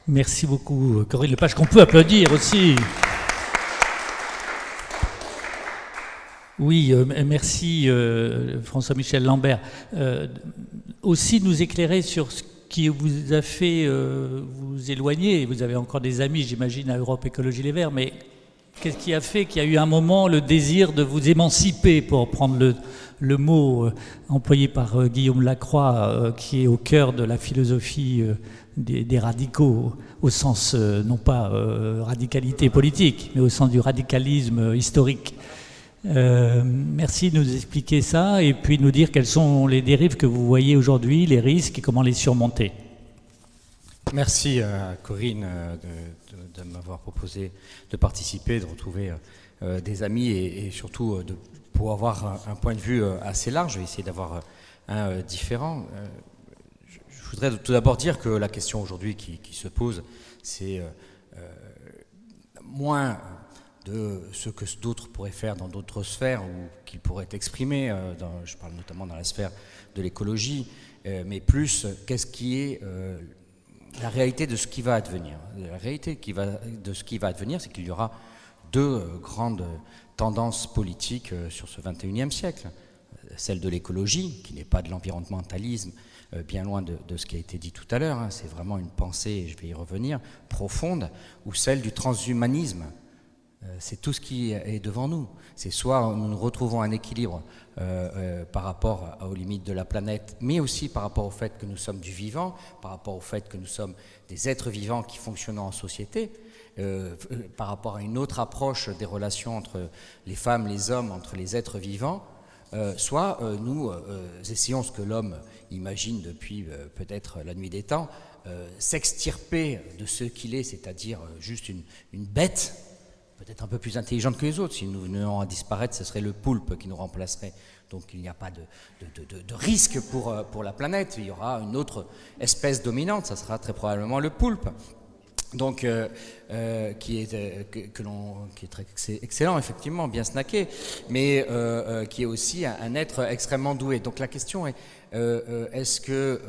Speaker 1: Merci beaucoup, Corinne Lepage, qu'on peut applaudir aussi. Oui, merci François-Michel Lambert. Aussi nous éclairer sur ce qui vous a fait vous éloigner. Vous avez encore des amis, j'imagine, à Europe Écologie Les Verts, mais Qu'est-ce qui a fait qu'il y a eu un moment le désir de vous émanciper, pour prendre le mot employé par Guillaume Lacroix, qui est au cœur de la philosophie des radicaux, au sens non pas radicalité politique, mais au sens du radicalisme historique. Merci de nous expliquer ça et puis de nous dire quelles sont les dérives que vous voyez aujourd'hui, les risques et comment les surmonter.
Speaker 6: Merci à Corinne de m'avoir proposé de participer, de retrouver des amis et surtout de pouvoir avoir un point de vue assez large. Je vais essayer d'avoir un différent. Je voudrais tout d'abord dire que la question aujourd'hui qui se pose, c'est moins de ce que d'autres pourraient faire dans d'autres sphères ou qu'ils pourraient exprimer, je parle notamment dans la sphère de l'écologie, mais plus qu'est-ce qui est la réalité de ce qui va advenir. La réalité de ce qui va advenir, c'est qu'il y aura deux grandes tendances politiques sur ce 21e siècle. Celle de l'écologie, qui n'est pas de l'environnementalisme, bien loin de ce qui a été dit tout à l'heure, c'est vraiment une pensée, et je vais y revenir, profonde, ou celle du transhumanisme. C'est tout ce qui est devant nous. C'est soit nous retrouvons un équilibre par rapport aux limites de la planète, mais aussi par rapport au fait que nous sommes du vivant, par rapport au fait que nous sommes des êtres vivants qui fonctionnent en société, par rapport à une autre approche des relations entre les femmes, les hommes, entre les êtres vivants, soit nous essayons ce que l'homme imagine depuis peut-être la nuit des temps, s'extirper de ce qu'il est, c'est-à-dire juste une bête, peut-être un peu plus intelligente que les autres. Si nous venions à disparaître, ce serait le poulpe qui nous remplacerait. Donc il n'y a pas de risque pour la planète. Il y aura une autre espèce dominante, ça sera très probablement le poulpe. Donc, qui est très excellent, effectivement, bien snacké, mais qui est aussi un être extrêmement doué. Donc la question est, est-ce que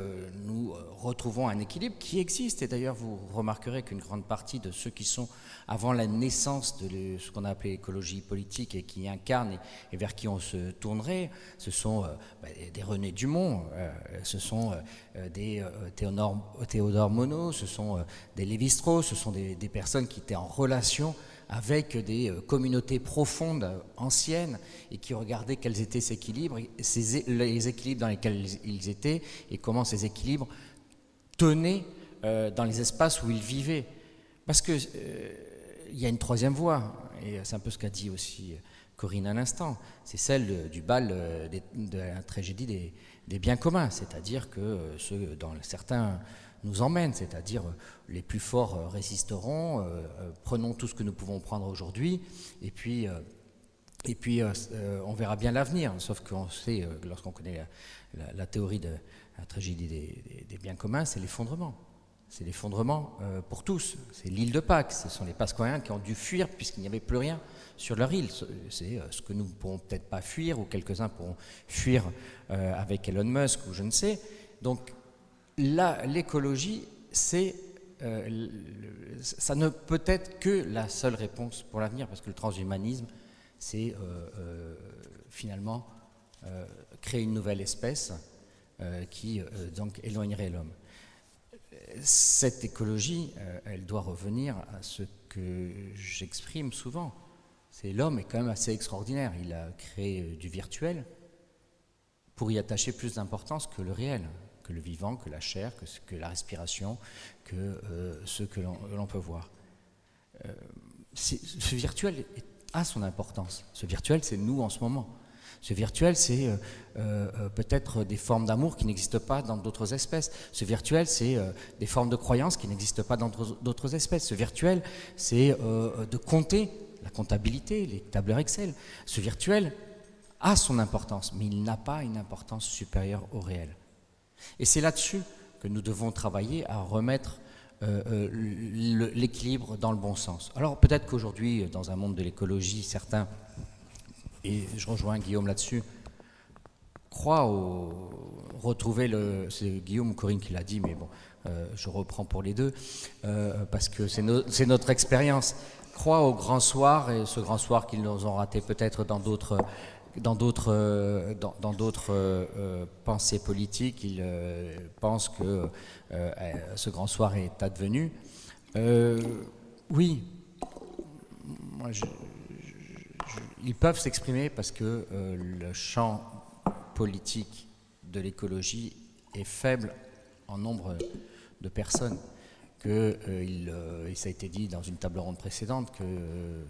Speaker 6: nous retrouvons un équilibre qui existe? Et d'ailleurs, vous remarquerez qu'une grande partie de ceux qui sont avant la naissance de ce qu'on a appelé l'écologie politique et qui incarnent et vers qui on se tournerait, ce sont des René Dumont, ce sont des Théodore Monod, ce sont des Lévi-Strauss, ce sont des personnes qui étaient en relation avec des communautés profondes, anciennes, et qui regardaient quels étaient ces équilibres, les équilibres dans lesquels ils étaient, et comment ces équilibres tenaient dans les espaces où ils vivaient. Parce que il y a une troisième voie, et c'est un peu ce qu'a dit aussi Corinne à l'instant, c'est celle du bal de la tragédie des biens communs, c'est-à-dire que ceux dont certains nous emmènent, c'est-à-dire les plus forts résisteront, prenons tout ce que nous pouvons prendre aujourd'hui, et puis on verra bien l'avenir, sauf qu'on sait, lorsqu'on connaît la théorie de la tragédie des biens communs, c'est l'effondrement. C'est l'effondrement pour tous. C'est l'île de Pâques. Ce sont les Pasquariens qui ont dû fuir puisqu'il n'y avait plus rien sur leur île. C'est ce que nous ne pourrons peut-être pas fuir, ou quelques-uns pourront fuir avec Elon Musk ou je ne sais. Donc là, l'écologie, ça ne peut être que la seule réponse pour l'avenir, parce que le transhumanisme, c'est finalement créer une nouvelle espèce qui donc éloignerait l'homme. Cette écologie, elle doit revenir à ce que j'exprime souvent. C'est l'homme est quand même assez extraordinaire. Il a créé du virtuel pour y attacher plus d'importance que le réel, que le vivant, que la chair, que la respiration, que ce que l'on peut voir. Ce virtuel a son importance. Ce virtuel, c'est nous en ce moment. Ce virtuel, c'est peut-être des formes d'amour qui n'existent pas dans d'autres espèces. Ce virtuel, c'est des formes de croyances qui n'existent pas dans d'autres espèces. Ce virtuel, c'est de compter, la comptabilité, les tableurs Excel. Ce virtuel a son importance, mais il n'a pas une importance supérieure au réel. Et c'est là-dessus que nous devons travailler à remettre l'équilibre dans le bon sens. Alors peut-être qu'aujourd'hui, dans un monde de l'écologie, certains, et je rejoins Guillaume là-dessus, croient retrouver c'est Guillaume ou Corinne qui l'a dit, mais bon, je reprends pour les deux, parce que c'est notre expérience, croient au grand soir, et ce grand soir qu'ils nous ont raté peut-être dans d'autres pensées politiques. Ils pensent que ce grand soir est advenu. Oui, moi, ils peuvent s'exprimer parce que le champ politique de l'écologie est faible en nombre de personnes. Ça a été dit dans une table ronde précédente que,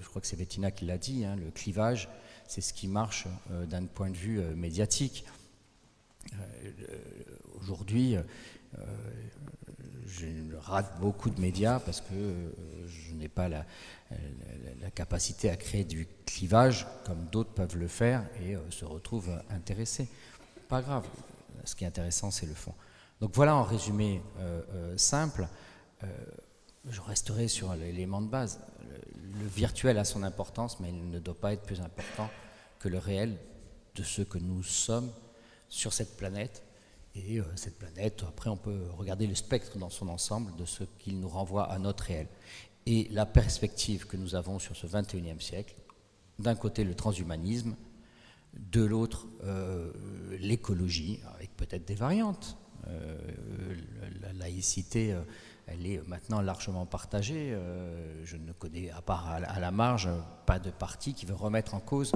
Speaker 6: je crois que c'est Bettina qui l'a dit, hein, le clivage, c'est ce qui marche d'un point de vue médiatique. Aujourd'hui, je rate beaucoup de médias parce que je n'ai pas la capacité à créer du clivage comme d'autres peuvent le faire et se retrouvent intéressés. Pas grave, ce qui est intéressant, c'est le fond. Donc voilà en résumé simple. Je resterai sur l'élément de base. Le virtuel a son importance, mais il ne doit pas être plus important que le réel de ce que nous sommes sur cette planète. Et cette planète, après on peut regarder le spectre dans son ensemble de ce qu'il nous renvoie à notre réel. Et la perspective que nous avons sur ce 21e siècle, d'un côté le transhumanisme, de l'autre l'écologie, avec peut-être des variantes. La laïcité, elle est maintenant largement partagée. Je ne connais, à part à la marge, pas de parti qui veut remettre en cause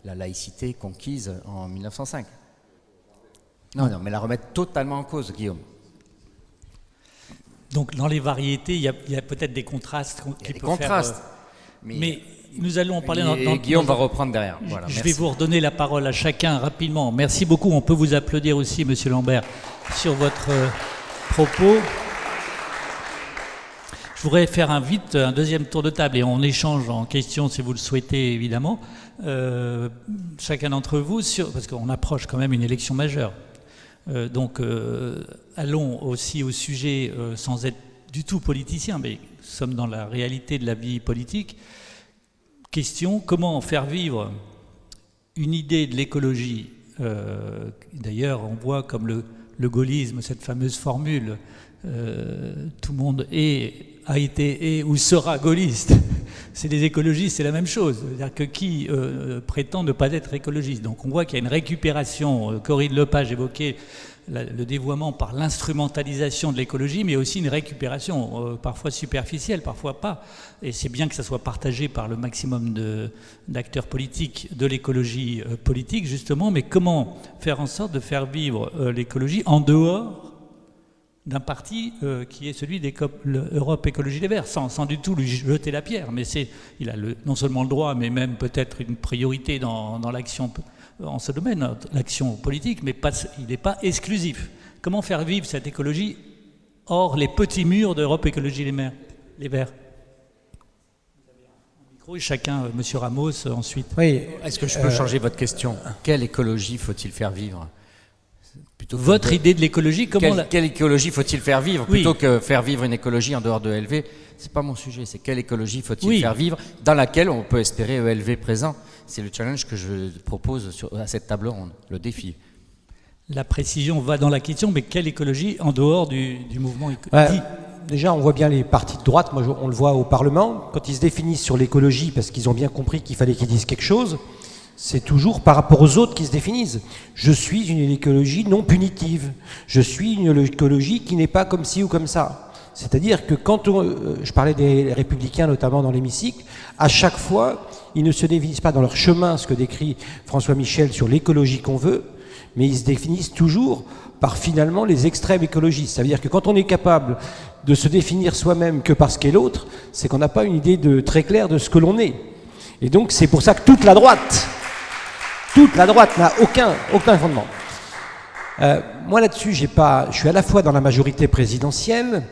Speaker 6: la laïcité conquise en 1905. Non, mais la remettre totalement en cause, Guillaume.
Speaker 1: Donc dans les variétés, il y a peut-être des contrastes qui peuvent
Speaker 6: contrastes,
Speaker 1: faire... Mais nous allons en parler
Speaker 6: et Guillaume va reprendre derrière. Voilà,
Speaker 1: je vais vous redonner la parole à chacun rapidement. Merci beaucoup. On peut vous applaudir aussi, Monsieur Lambert, sur votre propos. Je voudrais faire un deuxième tour de table et on échange en questions si vous le souhaitez, évidemment. Chacun d'entre vous, parce qu'on approche quand même une élection majeure. Donc allons aussi au sujet sans être du tout politicien, mais nous sommes dans la réalité de la vie politique. Question, comment faire vivre une idée de l'écologie d'ailleurs, on voit comme le gaullisme, cette fameuse formule, tout le monde a été ou sera gaulliste. C'est les écologistes, c'est la même chose. C'est-à-dire que qui prétend ne pas être écologiste. Donc on voit qu'il y a une récupération, Corinne Lepage évoquait le dévoiement par l'instrumentalisation de l'écologie, mais aussi une récupération, parfois superficielle, parfois pas. Et c'est bien que ça soit partagé par le maximum d'acteurs politiques de l'écologie politique, justement, mais comment faire en sorte de faire vivre l'écologie en dehors d'un parti qui est celui d'Europe Écologie Les Verts, sans du tout lui jeter la pierre, mais il a non seulement le droit, mais même peut-être une priorité dans l'action en ce domaine, l'action politique, mais il n'est pas exclusif. Comment faire vivre cette écologie hors les petits murs d'Europe Écologie Les Verts? Et chacun, Monsieur Ramos, ensuite.
Speaker 3: Oui.
Speaker 6: Est-ce que je peux changer votre question? Quelle écologie faut-il faire vivre?
Speaker 1: Votre idée de l'écologie,
Speaker 6: quelle écologie faut-il faire vivre? Plutôt que faire vivre une écologie en dehors de ELV, c'est pas mon sujet, c'est quelle écologie faut-il faire vivre dans laquelle on peut espérer ELV présent. C'est le challenge que je propose à cette table ronde, le défi.
Speaker 1: La précision va dans la question, mais quelle écologie en dehors du mouvement écologique?
Speaker 3: Déjà, on voit bien les partis de droite, on le voit au Parlement, quand ils se définissent sur l'écologie, parce qu'ils ont bien compris qu'il fallait qu'ils disent quelque chose, c'est toujours par rapport aux autres qu'ils se définissent. Je suis une écologie non punitive. Je suis une écologie qui n'est pas comme ci ou comme ça. C'est-à-dire que quand je parlais des Républicains, notamment dans l'hémicycle, à chaque fois, ils ne se définissent pas dans leur chemin, ce que décrit François Michel sur l'écologie qu'on veut, mais ils se définissent toujours par finalement les extrêmes écologistes. Ça veut dire que quand on est capable de se définir soi-même que par ce qu'est l'autre, c'est qu'on n'a pas une idée très claire de ce que l'on est. Et donc c'est pour ça que toute la droite n'a aucun fondement. Moi là-dessus, je suis à la fois dans la majorité présidentielle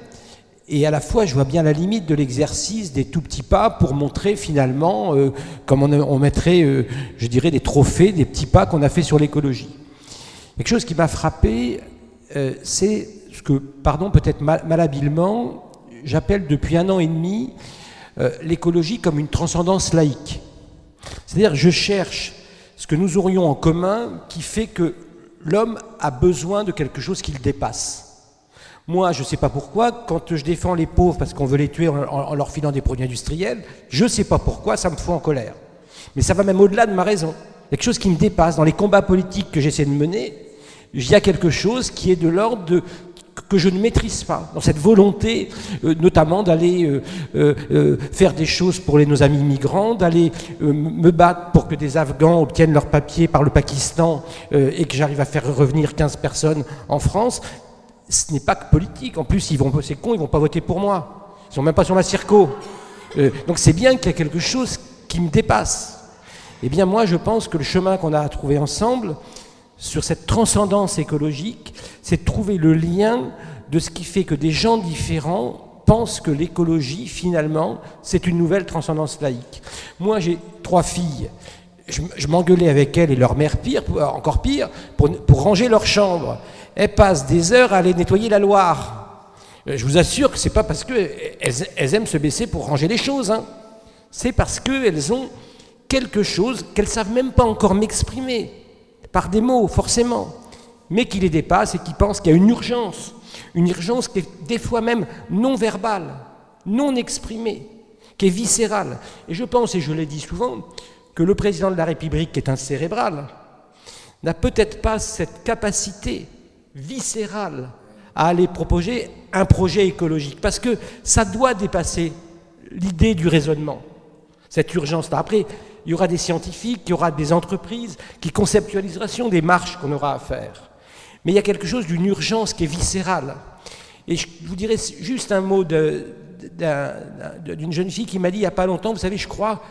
Speaker 3: et à la fois je vois bien la limite de l'exercice des tout petits pas pour montrer finalement, comme on mettrait, je dirais, des trophées, des petits pas qu'on a fait sur l'écologie. Quelque chose qui m'a frappé, c'est ce que, peut-être malhabilement, j'appelle depuis 1 an et demi l'écologie comme une transcendance laïque. C'est-à-dire je cherche ce que nous aurions en commun qui fait que l'homme a besoin de quelque chose qui le dépasse. Moi, je ne sais pas pourquoi, quand je défends les pauvres parce qu'on veut les tuer en leur filant des produits industriels, je ne sais pas pourquoi, ça me fout en colère. Mais ça va même au-delà de ma raison. Il y a quelque chose qui me dépasse. Dans les combats politiques que j'essaie de mener, il y a quelque chose qui est de l'ordre de que je ne maîtrise pas, dans cette volonté notamment d'aller faire des choses pour nos amis migrants, d'aller me battre pour que des Afghans obtiennent leurs papiers par le Pakistan et que j'arrive à faire revenir 15 personnes en France. Ce n'est pas que politique. En plus, c'est con, ils vont pas voter pour moi. Ils sont même pas sur ma circo. Donc c'est bien qu'il y a quelque chose qui me dépasse. Eh bien moi, je pense que le chemin qu'on a à trouver ensemble, sur cette transcendance écologique, c'est de trouver le lien de ce qui fait que des gens différents pensent que l'écologie, finalement, c'est une nouvelle transcendance laïque. Moi, j'ai 3 filles. Je m'engueulais avec elles et leur mère encore pire, pour ranger leur chambre. Elles passent des heures à aller nettoyer la Loire. Je vous assure que c'est pas parce qu'elles aiment se baisser pour ranger les choses. Hein. C'est parce qu'elles ont quelque chose qu'elles ne savent même pas encore m'exprimer, par des mots, forcément, mais qui les dépasse et qui pensent qu'il y a une urgence qui est des fois même non verbale, non exprimée, qui est viscérale. Et je pense, et je l'ai dit souvent, que le président de la République, qui est un cérébral, n'a peut-être pas cette capacité viscérale à aller proposer un projet écologique, parce que ça doit dépasser l'idée du raisonnement, cette urgence-là. Après, il y aura des scientifiques, il y aura des entreprises qui conceptualiseront des marches qu'on aura à faire. Mais il y a quelque chose d'une urgence qui est viscérale. Et je vous dirais juste un mot d'une jeune fille qui m'a dit il n'y a pas longtemps, vous savez, je crois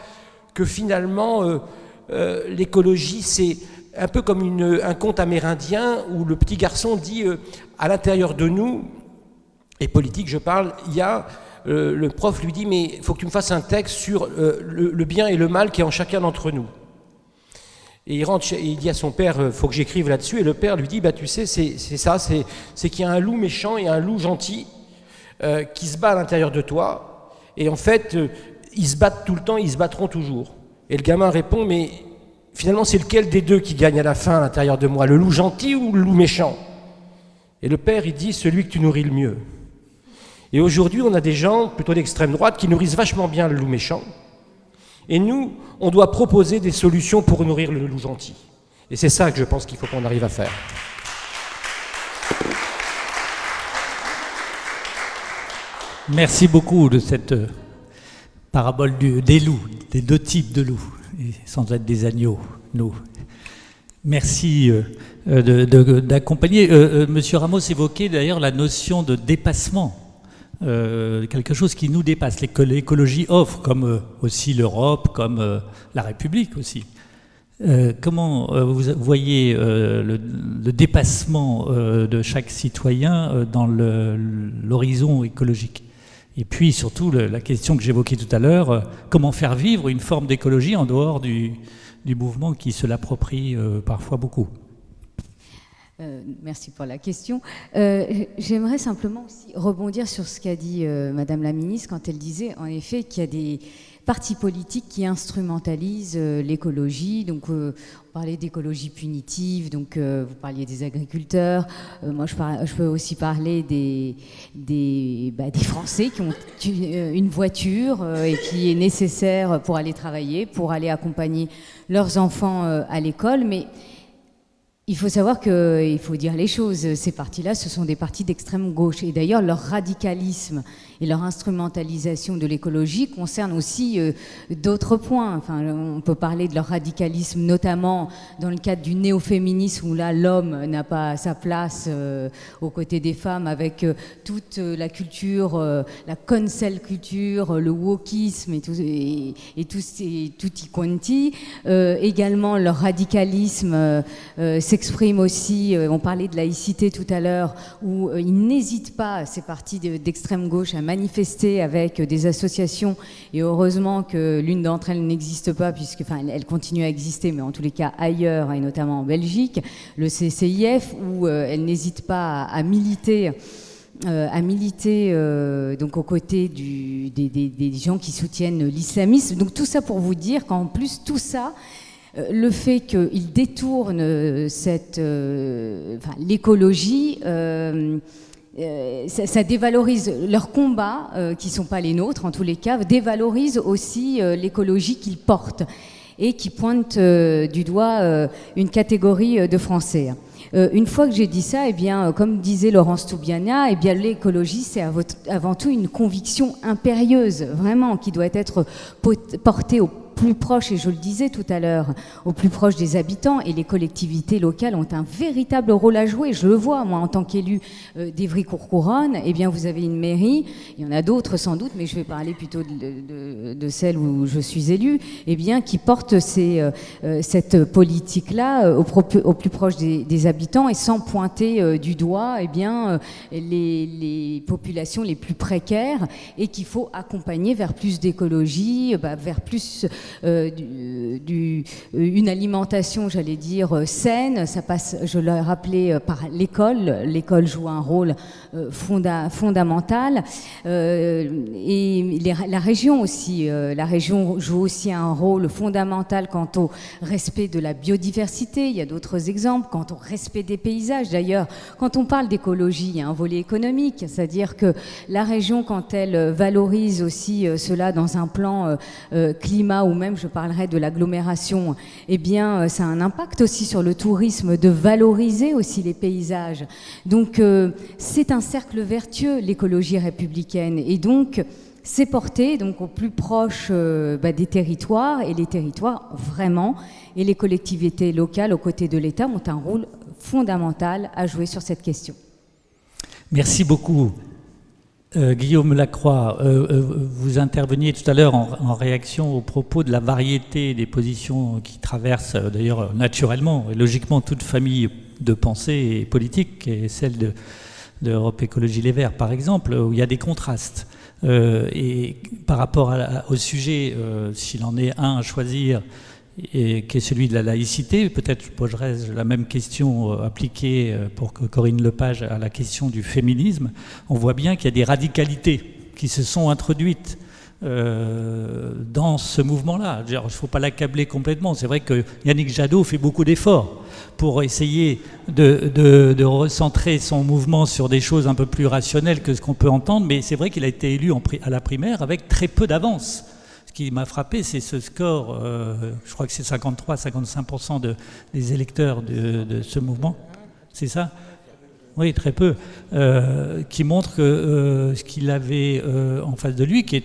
Speaker 3: que finalement, l'écologie, c'est un peu comme un conte amérindien où le petit garçon dit à l'intérieur de nous, et politique je parle, il y a... le prof lui dit mais il faut que tu me fasses un texte sur le bien et le mal qui est en chacun d'entre nous. Et il rentre et il dit à son père il faut que j'écrive là-dessus, et le père lui dit bah tu sais c'est ça, c'est qu'il y a un loup méchant et un loup gentil qui se bat à l'intérieur de toi, et en fait ils se battent tout le temps, ils se battront toujours. Et le gamin répond mais finalement c'est lequel des deux qui gagne à la fin à l'intérieur de moi, le loup gentil ou le loup méchant? Et le père il dit celui que tu nourris le mieux. Et aujourd'hui, on a des gens, plutôt d'extrême droite, qui nourrissent vachement bien le loup méchant. Et nous, on doit proposer des solutions pour nourrir le loup gentil. Et c'est ça que je pense qu'il faut qu'on arrive à faire.
Speaker 1: Merci beaucoup de cette parabole des loups, des 2 types de loups, et sans être des agneaux, nous. Merci d'accompagner. Monsieur Ramos évoquait d'ailleurs la notion de dépassement. Quelque chose qui nous dépasse, l'écologie offre, comme aussi l'Europe, comme la République aussi. Comment vous voyez le dépassement de chaque citoyen dans l'horizon écologique? Et puis surtout la question que j'évoquais tout à l'heure, comment faire vivre une forme d'écologie en dehors du mouvement qui se l'approprie parfois beaucoup?
Speaker 2: Merci pour la question. J'aimerais simplement aussi rebondir sur ce qu'a dit Madame la Ministre quand elle disait en effet qu'il y a des partis politiques qui instrumentalisent l'écologie. Donc on parlait d'écologie punitive, donc vous parliez des agriculteurs. Moi je peux aussi parler des Français qui ont une voiture et qui est nécessaire pour aller travailler, pour aller accompagner leurs enfants à l'école. Mais il faut savoir qu'il faut dire les choses. Ces partis-là, ce sont des partis d'extrême gauche. Et d'ailleurs, leur radicalisme et leur instrumentalisation de l'écologie concernent aussi d'autres points. Enfin, on peut parler de leur radicalisme, notamment dans le cadre du néo-féminisme, où là, l'homme n'a pas sa place aux côtés des femmes, avec toute la culture, la cancel culture, le wokisme et tutti quanti. Également, leur radicalisme s'exprime aussi, on parlait de laïcité tout à l'heure, où ils n'hésitent pas, ces partis d'extrême gauche, à manifester avec des associations, et heureusement que l'une d'entre elles n'existe pas, puisque, enfin, elle continue à exister, mais en tous les cas ailleurs, et notamment en Belgique, le CCIF, où elle n'hésite pas à militer donc aux côtés des gens qui soutiennent l'islamisme. Donc tout ça pour vous dire qu'en plus, tout ça, le fait qu'ils détournent l'écologie, ça dévalorise leurs combats, qui ne sont pas les nôtres en tous les cas, dévalorise aussi l'écologie qu'ils portent. et qui pointe du doigt une catégorie de Français. Une fois que j'ai dit ça, eh bien, comme disait Laurence Toubiana, eh bien, l'écologie, c'est avant tout une conviction impérieuse, vraiment, qui doit être portée au plus proche, et je le disais tout à l'heure, au plus proche des habitants, et les collectivités locales ont un véritable rôle à jouer. Je le vois, moi, en tant qu'élu d'Évry-Courcouronnes, eh bien, vous avez une mairie, il y en a d'autres sans doute, mais je vais parler plutôt de celle où je suis élue, eh bien, qui porte cette politique-là au plus proche des habitants, et sans pointer du doigt, eh bien, les populations les plus précaires, et qu'il faut accompagner vers plus d'écologie, vers plus une alimentation, j'allais dire, saine. Ça passe, je l'ai rappelé, par l'école. L'école joue un rôle fondamental. Et la région aussi. La région joue aussi un rôle fondamental quant au respect de la biodiversité. Il y a d'autres exemples. Quant au respect des paysages. D'ailleurs, quand on parle d'écologie, il y a un volet économique. C'est-à-dire que la région, quand elle valorise aussi cela dans un plan climat, ou même je parlerai de l'agglomération, eh bien ça a un impact aussi sur le tourisme, de valoriser aussi les paysages. Donc c'est un cercle vertueux, l'écologie républicaine, et donc c'est porté donc au plus proche des territoires, et les territoires vraiment, et les collectivités locales aux côtés de l'État ont un rôle fondamental à jouer sur cette question.
Speaker 1: Merci beaucoup. Guillaume Lacroix, vous interveniez tout à l'heure en réaction aux propos de la variété des positions qui traversent d'ailleurs naturellement et logiquement toute famille de pensée et politique, et celle d'Europe Écologie Les Verts par exemple, où il y a des contrastes. Et par rapport au sujet, s'il en est un à choisir, et qui est celui de la laïcité, peut-être je poserai la même question appliquée pour Corinne Lepage à la question du féminisme. On voit bien qu'il y a des radicalités qui se sont introduites dans ce mouvement-là. Il ne faut pas l'accabler complètement. C'est vrai que Yannick Jadot fait beaucoup d'efforts pour essayer de recentrer son mouvement sur des choses un peu plus rationnelles que ce qu'on peut entendre, mais c'est vrai qu'il a été élu à la primaire avec très peu d'avance. Ce qui m'a frappé, c'est ce score, je crois que c'est 53-55% des électeurs de ce mouvement, c'est ça ? Oui, très peu, qui montre que ce qu'il avait en face de lui, qui est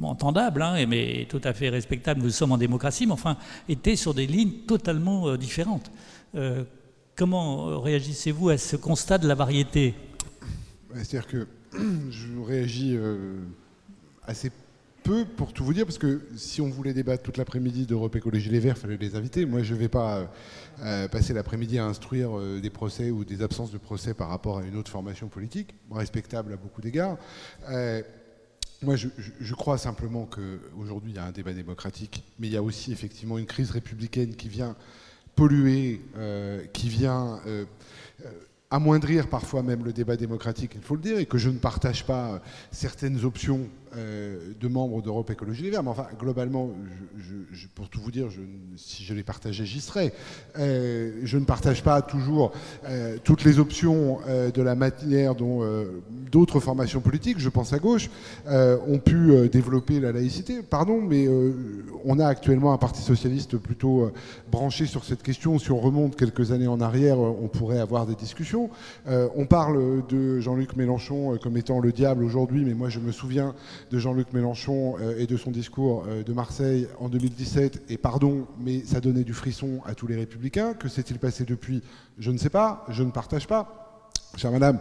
Speaker 1: entendable, mais tout à fait respectable, nous sommes en démocratie, mais enfin, était sur des lignes totalement différentes. Comment réagissez-vous à ce constat de la variété ?
Speaker 4: C'est-à-dire que je réagis assez peu, pour tout vous dire, parce que si on voulait débattre toute l'après-midi d'Europe Écologie Les Verts, il fallait les inviter. Moi, je ne vais pas passer l'après-midi à instruire des procès ou des absences de procès par rapport à une autre formation politique, respectable à beaucoup d'égards. Moi, je crois simplement qu'aujourd'hui, il y a un débat démocratique, mais il y a aussi effectivement une crise républicaine qui vient polluer, qui vient amoindrir parfois même le débat démocratique, il faut le dire, et que je ne partage pas certaines options de membres d'Europe Écologie Les Verts, mais enfin, globalement, pour tout vous dire, si je les partageais, j'y serais. Je ne partage pas toujours toutes les options de la manière dont d'autres formations politiques, je pense à gauche, ont pu développer la laïcité. Pardon, mais on a actuellement un parti socialiste plutôt branché sur cette question. Si on remonte quelques années en arrière, on pourrait avoir des discussions. On parle de Jean-Luc Mélenchon comme étant le diable aujourd'hui, mais moi je me souviens de Jean-Luc Mélenchon et de son discours de Marseille en 2017, et pardon, mais ça donnait du frisson à tous les Républicains. Que s'est-il passé depuis ? Je ne sais pas, je ne partage pas. Chère madame,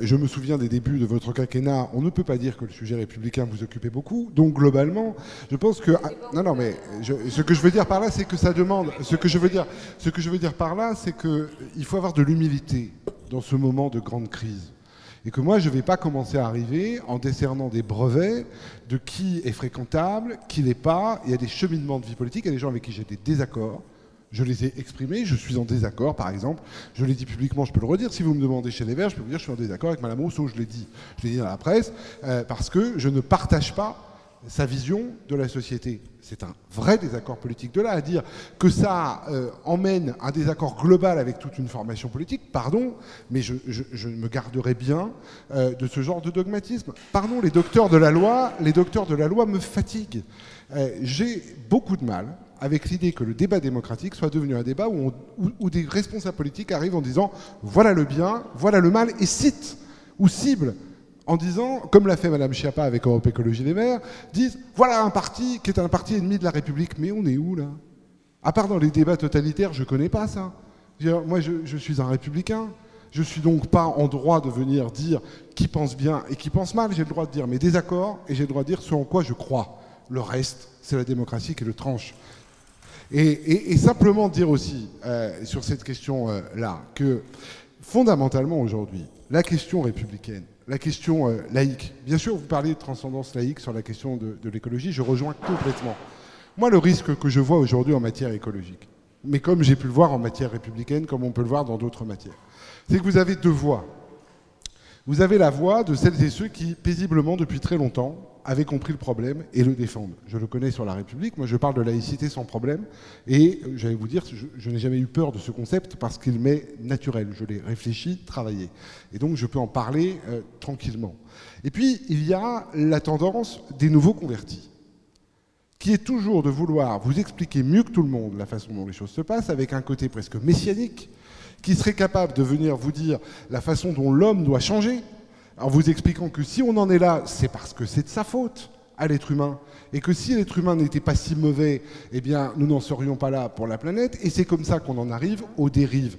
Speaker 4: je me souviens des débuts de votre quinquennat, on ne peut pas dire que le sujet républicain vous occupait beaucoup, donc globalement, je pense que... non, mais ce que je veux dire par là, c'est que ça demande... Ce que je veux dire par là, c'est qu'il faut avoir de l'humilité dans ce moment de grande crise. Et que moi, je ne vais pas commencer à arriver en décernant des brevets de qui est fréquentable, qui l'est pas. Il y a des cheminements de vie politique, il y a des gens avec qui j'ai des désaccords. Je les ai exprimés, je suis en désaccord, par exemple. Je l'ai dit publiquement, je peux le redire. Si vous me demandez chez Les Verts, je peux vous dire que je suis en désaccord avec Mme Rousseau. Je l'ai dit dans la presse, parce que je ne partage pas sa vision de la société. C'est un vrai désaccord politique. De là à dire que ça emmène un désaccord global avec toute une formation politique, pardon, mais je me garderai bien de ce genre de dogmatisme. Pardon, les docteurs de la loi me fatiguent. J'ai beaucoup de mal avec l'idée que le débat démocratique soit devenu un débat où des responsables politiques arrivent en disant voilà le bien, voilà le mal, et citent ou ciblent en disant, comme l'a fait Madame Schiappa avec Europe Écologie Les Verts, disent voilà un parti qui est un parti ennemi de la République. Mais on est où là? À part dans les débats totalitaires, je connais pas ça. Moi, je suis un républicain. Je suis donc pas en droit de venir dire qui pense bien et qui pense mal. J'ai le droit de dire mes désaccords et j'ai le droit de dire ce en quoi je crois. Le reste, c'est la démocratie qui le tranche. Et simplement dire aussi sur cette question-là que fondamentalement aujourd'hui, la question républicaine, la question laïque, bien sûr vous parlez de transcendance laïque sur la question de l'écologie, je rejoins complètement. Moi le risque que je vois aujourd'hui en matière écologique, mais comme j'ai pu le voir en matière républicaine, comme on peut le voir dans d'autres matières, c'est que vous avez deux voix. Vous avez la voix de celles et ceux qui, paisiblement depuis très longtemps, avaient compris le problème et le défendent. Je le connais sur la République, moi je parle de laïcité sans problème, et j'allais vous dire, je n'ai jamais eu peur de ce concept parce qu'il m'est naturel, je l'ai réfléchi, travaillé, et donc je peux en parler tranquillement. Et puis il y a la tendance des nouveaux convertis, qui est toujours de vouloir vous expliquer mieux que tout le monde la façon dont les choses se passent, avec un côté presque messianique, qui serait capable de venir vous dire la façon dont l'homme doit changer, en vous expliquant que si on en est là, c'est parce que c'est de sa faute à l'être humain, et que si l'être humain n'était pas si mauvais, eh bien nous n'en serions pas là pour la planète, et c'est comme ça qu'on en arrive aux dérives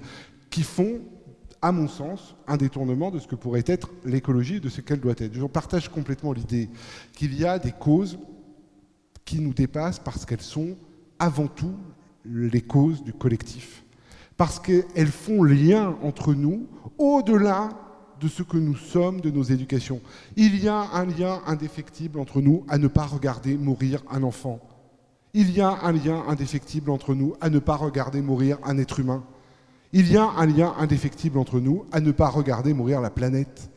Speaker 4: qui font, à mon sens, un détournement de ce que pourrait être l'écologie, de ce qu'elle doit être. Je partage complètement l'idée qu'il y a des causes qui nous dépassent parce qu'elles sont avant tout les causes du collectif. Parce qu'elles font lien entre nous au-delà de ce que nous sommes, de nos éducations. Il y a un lien indéfectible entre nous à ne pas regarder mourir un enfant. Il y a un lien indéfectible entre nous à ne pas regarder mourir un être humain. Il y a un lien indéfectible entre nous à ne pas regarder mourir la planète.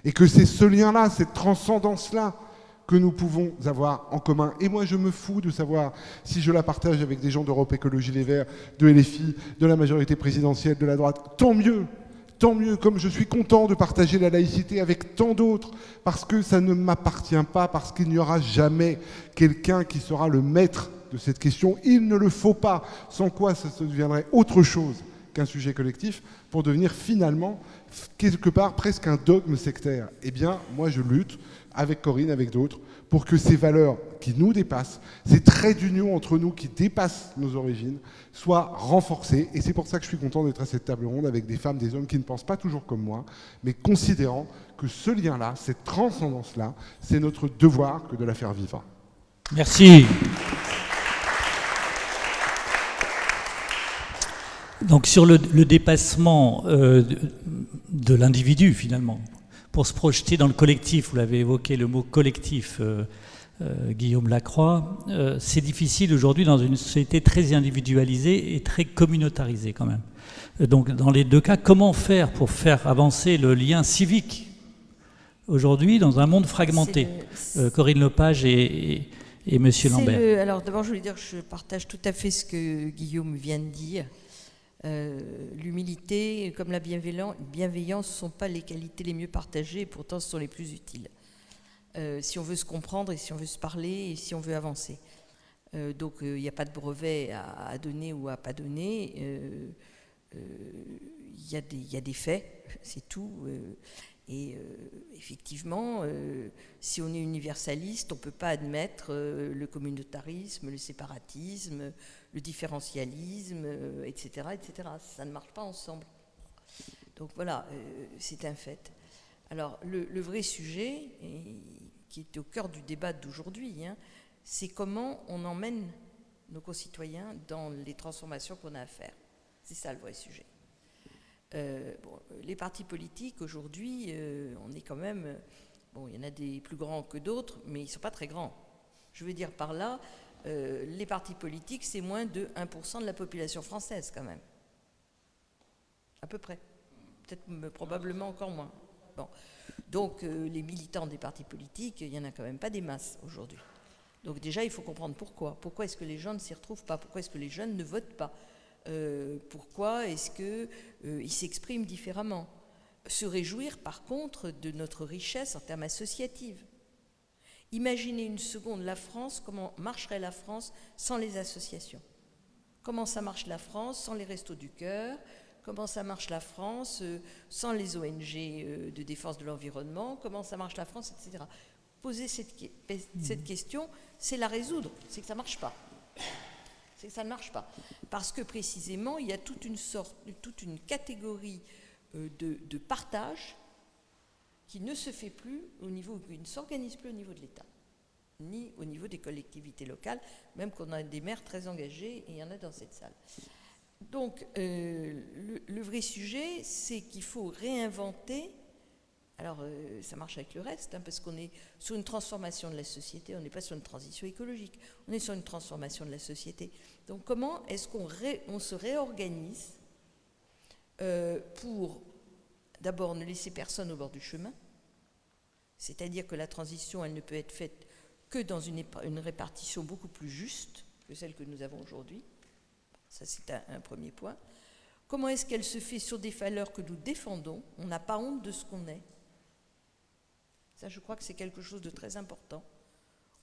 Speaker 4: Et que c'est ce lien-là, cette transcendance-là, que nous pouvons avoir en commun. Et moi, je me fous de savoir si je la partage avec des gens d'Europe Écologie Les Verts, de LFI, de la majorité présidentielle, de la droite. Tant mieux, comme je suis content de partager la laïcité avec tant d'autres, parce que ça ne m'appartient pas, parce qu'il n'y aura jamais quelqu'un qui sera le maître de cette question. Il ne le faut pas, sans quoi ça deviendrait autre chose qu'un sujet collectif, pour devenir finalement, quelque part, presque un dogme sectaire. Eh bien, moi, je lutte avec Corinne, avec d'autres, pour que ces valeurs qui nous dépassent, ces traits d'union entre nous qui dépassent nos origines, soient renforcés. Et c'est pour ça que je suis content d'être à cette table ronde avec des femmes, des hommes qui ne pensent pas toujours comme moi, mais considérant que ce lien-là, cette transcendance-là, c'est notre devoir que de la faire vivre.
Speaker 1: Merci. Donc sur le dépassement de l'individu, finalement, pour se projeter dans le collectif, vous l'avez évoqué, le mot collectif, Guillaume Lacroix, c'est difficile aujourd'hui dans une société très individualisée et très communautarisée quand même. Donc dans les deux cas, comment faire pour faire avancer le lien civique aujourd'hui dans un monde fragmenté? Corinne Lepage et Monsieur Lambert.
Speaker 5: Alors d'abord, je voulais dire que je partage tout à fait ce que Guillaume vient de dire. L'humilité comme la bienveillance ne sont pas les qualités les mieux partagées et pourtant ce sont les plus utiles si on veut se comprendre et si on veut se parler et si on veut avancer. Donc il n'y a pas de brevet à donner ou à pas donner, il y a des faits, c'est tout. Et effectivement, si on est universaliste, on ne peut pas admettre le communautarisme, le séparatisme, le différentialisme, etc., etc. Ça ne marche pas ensemble. Donc voilà, c'est un fait. Alors le vrai sujet, qui est au cœur du débat d'aujourd'hui, c'est comment on emmène nos concitoyens dans les transformations qu'on a à faire. C'est ça le vrai sujet. Les partis politiques aujourd'hui, on est quand même, il y en a des plus grands que d'autres, mais ils ne sont pas très grands. Je veux dire par là, les partis politiques, c'est moins de 1% de la population française quand même, à peu près, peut-être probablement encore moins. Bon. Donc les militants des partis politiques, il n'y en a quand même pas des masses aujourd'hui. Donc déjà, il faut comprendre pourquoi. Pourquoi est-ce que les gens ne s'y retrouvent pas? Pourquoi est-ce que les jeunes ne votent pas? Pourquoi est-ce qu'ils s'expriment différemment? Se réjouir par contre de notre richesse en termes associatifs. Imaginez une seconde la France, comment marcherait la France sans les associations? comment ça marche la France sans les Restos du Cœur, comment ça marche la France sans les ONG de défense de l'environnement, comment ça marche la France, etc. Poser cette question, c'est la résoudre, c'est que ça ne marche pas. C'est que ça ne marche pas. Parce que précisément, il y a toute une catégorie de partage qui ne se fait plus qui ne s'organise plus au niveau de l'État, ni au niveau des collectivités locales, même qu'on a des maires très engagés, et il y en a dans cette salle. Donc, le vrai sujet, c'est qu'il faut réinventer. Alors, ça marche avec le reste, hein, parce qu'on est sur une transformation de la société, on n'est pas sur une transition écologique, on est sur une transformation de la société. Donc, comment est-ce qu'on se réorganise pour, d'abord, ne laisser personne au bord du chemin, c'est-à-dire que la transition, elle ne peut être faite que dans une répartition beaucoup plus juste que celle que nous avons aujourd'hui. Ça, c'est un premier point. Comment est-ce qu'elle se fait sur des valeurs que nous défendons? On n'a pas honte de ce qu'on est. Ça, je crois que c'est quelque chose de très important.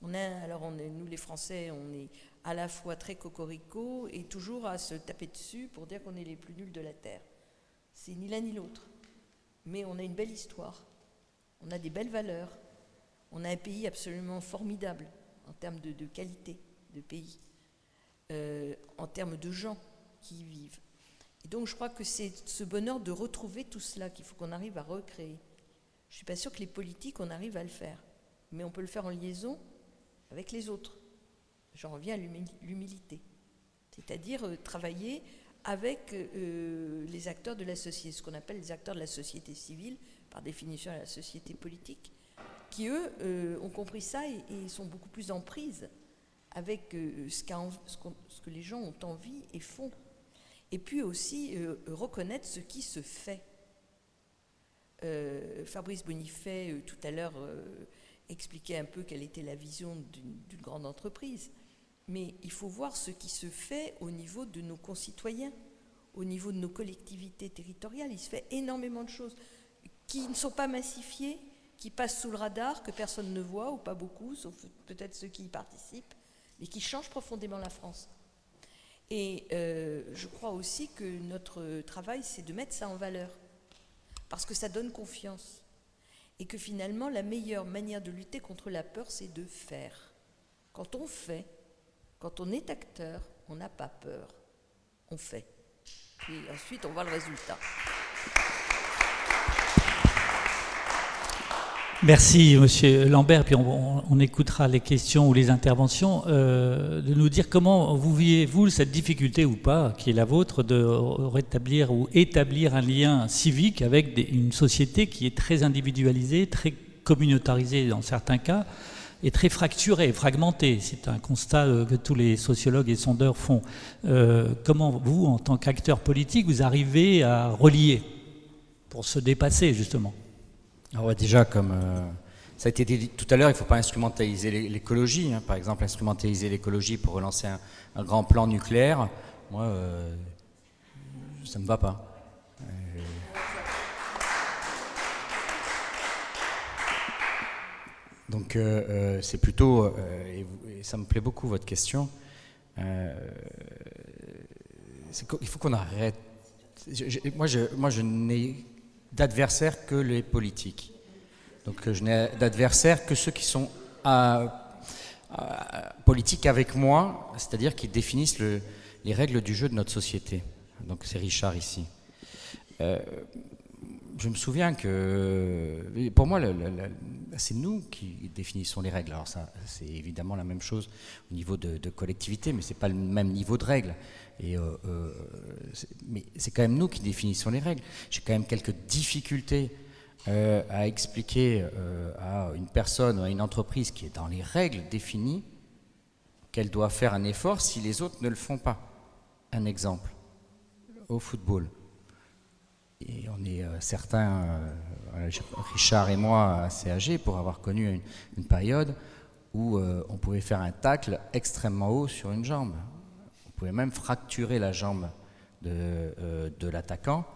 Speaker 5: Nous, les Français, on est à la fois très cocorico et toujours à se taper dessus pour dire qu'on est les plus nuls de la Terre. C'est ni l'un ni l'autre. Mais on a une belle histoire. On a des belles valeurs. On a un pays absolument formidable en termes de qualité de pays, en termes de gens qui y vivent. Et donc, je crois que c'est ce bonheur de retrouver tout cela qu'il faut qu'on arrive à recréer. Je ne suis pas sûre que les politiques, on arrive à le faire. Mais on peut le faire en liaison avec les autres. J'en reviens à l'humilité. C'est-à-dire travailler avec les acteurs de la société, ce qu'on appelle les acteurs de la société civile, par définition la société politique, qui, eux, ont compris ça et sont beaucoup plus en prise avec ce que les gens ont envie et font. Et puis aussi reconnaître ce qui se fait. Fabrice Bonifay, tout à l'heure, expliquait un peu quelle était la vision d'une grande entreprise. Mais il faut voir ce qui se fait au niveau de nos concitoyens, au niveau de nos collectivités territoriales. Il se fait énormément de choses qui ne sont pas massifiées, qui passent sous le radar, que personne ne voit, ou pas beaucoup, sauf peut-être ceux qui y participent, mais qui changent profondément la France. Et je crois aussi que notre travail, c'est de mettre ça en valeur, parce que ça donne confiance. Et que finalement, la meilleure manière de lutter contre la peur, c'est de faire. Quand on fait, quand on est acteur, on n'a pas peur. On fait. Et ensuite, on voit le résultat.
Speaker 1: Merci, Monsieur Lambert. Puis on écoutera les questions ou les interventions. De nous dire comment vous vivez-vous cette difficulté ou pas, qui est la vôtre, de rétablir ou établir un lien civique avec une société qui est très individualisée, très communautarisée dans certains cas, et très fracturée, fragmentée. C'est un constat que tous les sociologues et sondeurs font. Comment vous, en tant qu'acteur politique, vous arrivez à relier pour se dépasser, justement?
Speaker 6: Alors ouais, déjà, comme ça a été dit tout à l'heure, il ne faut pas instrumentaliser l'écologie. Hein. Par exemple, instrumentaliser l'écologie pour relancer un grand plan nucléaire, moi, ça ne me va pas. Donc, c'est plutôt, et ça me plaît beaucoup votre question, il faut qu'on arrête. Moi, je n'ai d'adversaires que les politiques. Donc je n'ai d'adversaires que ceux qui sont politiques avec moi, c'est-à-dire qui définissent les règles du jeu de notre société. Donc c'est Richard ici. Je me souviens que, pour moi, c'est nous qui définissons les règles. Alors ça, c'est évidemment la même chose au niveau de collectivité, mais c'est pas le même niveau de règles. Mais c'est quand même nous qui définissons les règles. J'ai quand même quelques difficultés à expliquer à une personne ou à une entreprise qui est dans les règles définies qu'elle doit faire un effort si les autres ne le font pas. Un exemple, au football. Et on est certains, Richard et moi, assez âgés pour avoir connu une période où on pouvait faire un tacle extrêmement haut sur une jambe. On pouvait même fracturer la jambe de l'attaquant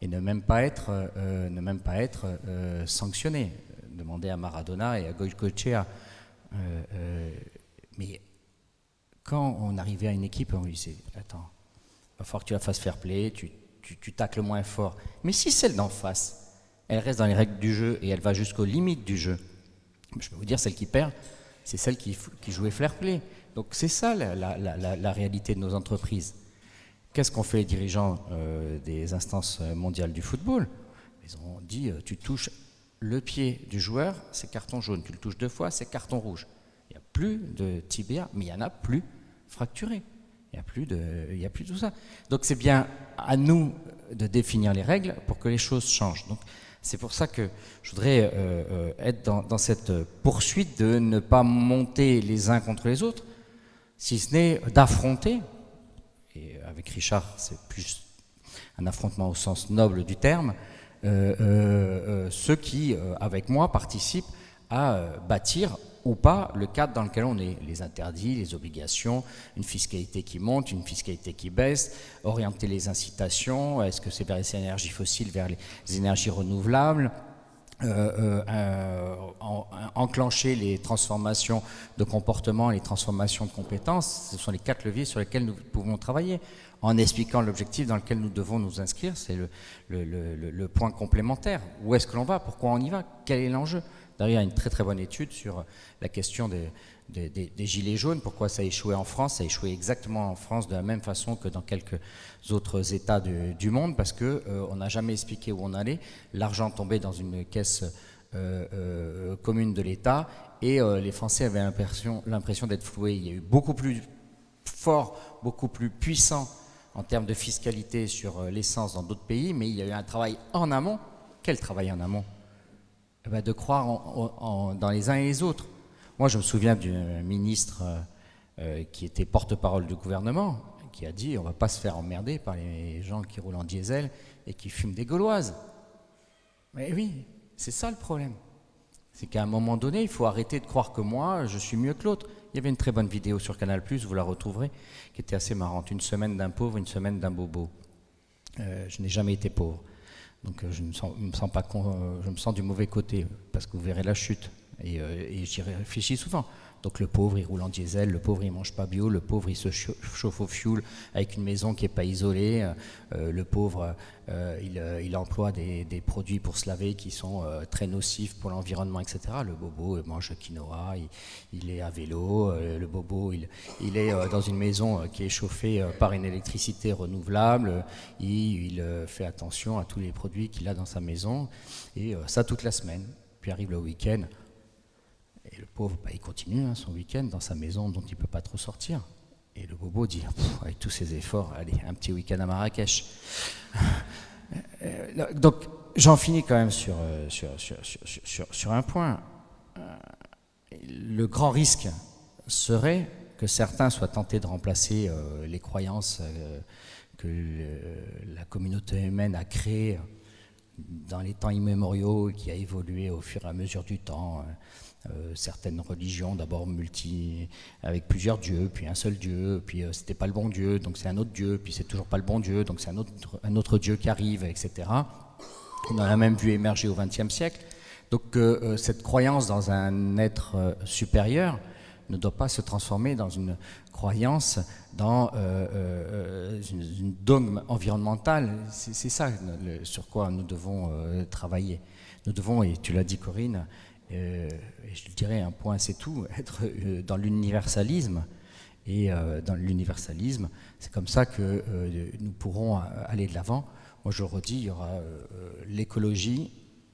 Speaker 6: et ne même pas être sanctionné. Demandez à Maradona et à Goicoechea. Mais quand on arrivait à une équipe, on lui disait « Attends, va falloir que tu la fasses fair play, tu tacles moins fort. Mais si celle d'en face, elle reste dans les règles du jeu et elle va jusqu'aux limites du jeu, je peux vous dire, celle qui perd, c'est celle qui jouait fair play. Donc c'est ça la réalité de nos entreprises. Qu'est-ce qu'ont fait les dirigeants des instances mondiales du football? Ils ont dit, tu touches le pied du joueur, c'est carton jaune. Tu le touches 2 fois, c'est carton rouge. Il n'y a plus de tibia, mais il n'y en a plus fracturé. Il n'y a plus tout ça. Donc c'est bien à nous de définir les règles pour que les choses changent. Donc c'est pour ça que je voudrais être dans cette poursuite de ne pas monter les uns contre les autres, si ce n'est d'affronter. Et avec Richard, c'est plus un affrontement au sens noble du terme, ceux qui, avec moi, participent à bâtir ou pas le cadre dans lequel on est, les interdits, les obligations, une fiscalité qui monte, une fiscalité qui baisse, orienter les incitations, est-ce que c'est vers les énergies fossiles, vers les énergies renouvelables, enclencher les transformations de comportement, les transformations de compétences. Ce sont les 4 leviers sur lesquels nous pouvons travailler, en expliquant l'objectif dans lequel nous devons nous inscrire. C'est le point complémentaire. Où est-ce que l'on va? Pourquoi on y va? Quel est l'enjeu? D'ailleurs, il y a une très très bonne étude sur la question des gilets jaunes. Pourquoi ça a échoué en France? Ça a échoué exactement en France de la même façon que dans quelques autres États du monde, parce qu'on n'a jamais expliqué où on allait. L'argent tombait dans une caisse commune de l'État et les Français avaient l'impression d'être floués. Il y a eu beaucoup plus fort, beaucoup plus puissant en termes de fiscalité sur l'essence dans d'autres pays, mais il y a eu un travail en amont. Quel travail en amont? De croire dans les uns et les autres. Moi, je me souviens d'un ministre qui était porte-parole du gouvernement, qui a dit on ne va pas se faire emmerder par les gens qui roulent en diesel et qui fument des gauloises. Mais oui, c'est ça le problème. C'est qu'à un moment donné, il faut arrêter de croire que moi, je suis mieux que l'autre. Il y avait une très bonne vidéo sur Canal+, vous la retrouverez, qui était assez marrante. Une semaine d'un pauvre, une semaine d'un bobo. Je n'ai jamais été pauvre. Donc je me sens du mauvais côté, parce que vous verrez la chute. Et j'y réfléchis souvent. Donc le pauvre, il roule en diesel, le pauvre, il mange pas bio, le pauvre, il se chauffe au fioul avec une maison qui n'est pas isolée, le pauvre, il emploie des produits pour se laver qui sont très nocifs pour l'environnement, etc. Le bobo mange quinoa, il est à vélo, le bobo, il est dans une maison qui est chauffée par une électricité renouvelable, il fait attention à tous les produits qu'il a dans sa maison, et ça toute la semaine. Puis arrive le week-end, et le pauvre, il continue son week-end dans sa maison dont il ne peut pas trop sortir. Et le bobo dit, avec tous ses efforts, allez, un petit week-end à Marrakech. Donc, j'en finis quand même sur un point. Le grand risque serait que certains soient tentés de remplacer les croyances que la communauté humaine a créées dans les temps immémoriaux, qui a évolué au fur et à mesure du temps. Certaines religions, d'abord avec plusieurs dieux, puis un seul dieu, puis c'était pas le bon dieu, donc c'est un autre dieu, puis c'est toujours pas le bon dieu, donc c'est un autre dieu qui arrive, etc. On en a même vu émerger au XXe siècle. Donc cette croyance dans un être supérieur ne doit pas se transformer dans une croyance dans une dogme environnementale. C'est ça sur quoi nous devons travailler. Nous devons, et tu l'as dit Corinne, et je dirais un point, c'est tout, être dans l'universalisme. Et dans l'universalisme, c'est comme ça que nous pourrons aller de l'avant. Moi, je le redis, il y aura l'écologie,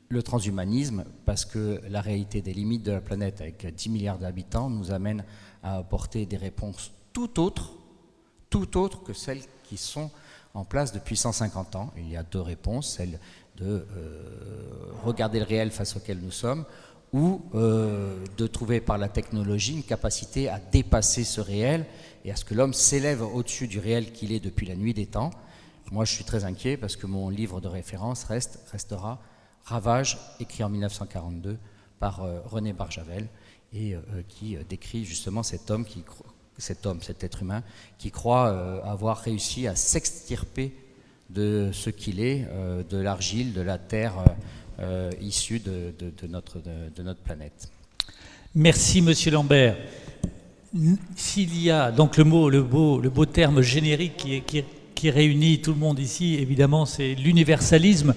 Speaker 6: le transhumanisme, parce que la réalité des limites de la planète, avec 10 milliards d'habitants, nous amène à apporter des réponses tout autres que celles qui sont en place depuis 150 ans. Il y a 2 réponses, celle de regarder le réel face auquel nous sommes, ou de trouver par la technologie une capacité à dépasser ce réel et à ce que l'homme s'élève au-dessus du réel qu'il est depuis la nuit des temps. Moi, je suis très inquiet parce que mon livre de référence restera Ravage, écrit en 1942 par René Barjavel, et qui décrit justement cet être humain, qui croit avoir réussi à s'extirper de ce qu'il est, de l'argile, de la terre issue de notre planète.
Speaker 1: Merci, Monsieur Lambert. S'il y a donc le beau terme générique qui qui réunit tout le monde ici, évidemment, c'est l'universalisme.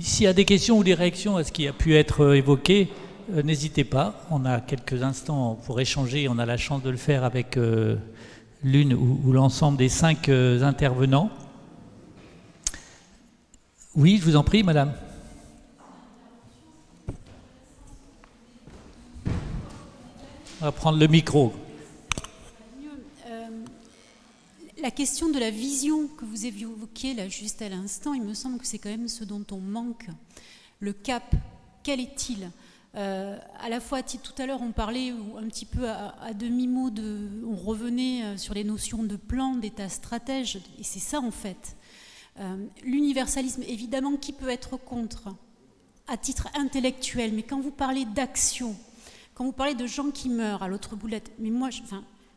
Speaker 1: S'il y a des questions ou des réactions à ce qui a pu être évoqué, n'hésitez pas. On a quelques instants pour échanger. On a la chance de le faire avec l'une ou l'ensemble des 5 intervenants. Oui, je vous en prie, madame. On va prendre le micro.
Speaker 7: La question de la vision que vous évoquiez là juste à l'instant, il me semble que c'est quand même ce dont on manque. Le cap, quel est-il ? À la fois, tout à l'heure, on parlait un petit peu à demi-mot, on revenait sur les notions de plan, d'état stratège, et c'est ça en fait. L'universalisme, évidemment, qui peut être contre à titre intellectuel, mais quand vous parlez d'action, quand vous parlez de gens qui meurent à l'autre bout de la tête, mais moi,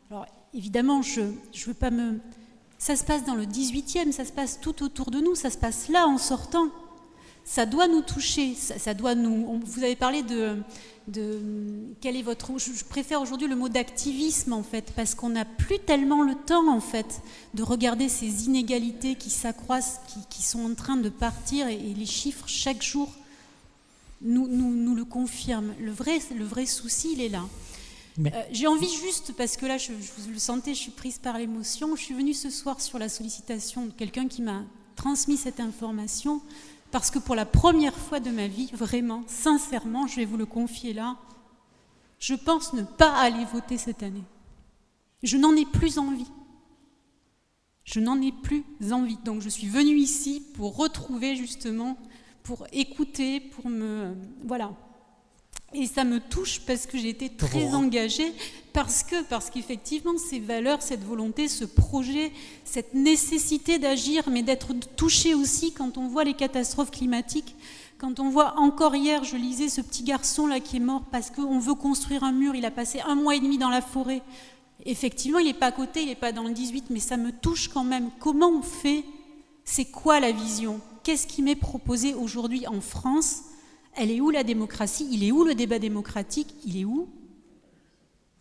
Speaker 7: alors évidemment, je veux pas me... Ça se passe dans le 18e, ça se passe tout autour de nous, ça se passe là en sortant. Ça doit nous toucher, ça doit nous... Vous avez parlé de quel est votre... Je préfère aujourd'hui le mot d'activisme en fait, parce qu'on n'a plus tellement le temps en fait de regarder ces inégalités qui s'accroissent, qui sont en train de partir, et les chiffres chaque jour nous le confirment. Le vrai souci, il est là. J'ai envie juste, parce que là, vous le sentez, je suis prise par l'émotion, je suis venue ce soir sur la sollicitation de quelqu'un qui m'a transmis cette information, parce que pour la première fois de ma vie, vraiment, sincèrement, je vais vous le confier là, je pense ne pas aller voter cette année. Je n'en ai plus envie. Je n'en ai plus envie. Donc je suis venue ici pour retrouver justement, pour écouter, pour me... Voilà. Et ça me touche parce que j'ai été très engagée, parce qu'effectivement, ces valeurs, cette volonté, ce projet, cette nécessité d'agir, mais d'être touchée aussi quand on voit les catastrophes climatiques, quand on voit encore hier, je lisais ce petit garçon-là qui est mort parce qu'on veut construire un mur, il a passé 1 mois et demi dans la forêt. Effectivement, il n'est pas à côté, il n'est pas dans le 18, mais ça me touche quand même. Comment on fait ? C'est quoi la vision ? Qu'est-ce qui m'est proposé aujourd'hui en France ? Elle est où la démocratie ? Il est où le débat démocratique ? Il est où ?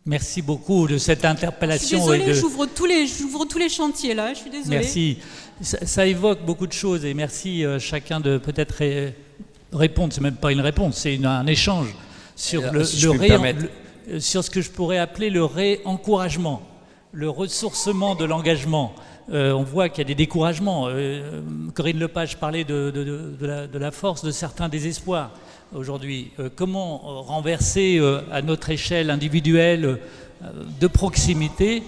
Speaker 1: Merci beaucoup de cette interpellation.
Speaker 7: Je suis désolée, j'ouvre tous les chantiers là, je suis désolée.
Speaker 1: Merci. Ça évoque beaucoup de choses et merci chacun de peut-être répondre. C'est même pas une réponse, c'est un échange sur sur ce que je pourrais appeler le réencouragement, le ressourcement de l'engagement. On voit qu'il y a des découragements. Corinne Lepage parlait de la force de certains désespoirs aujourd'hui. Comment renverser à notre échelle individuelle de proximité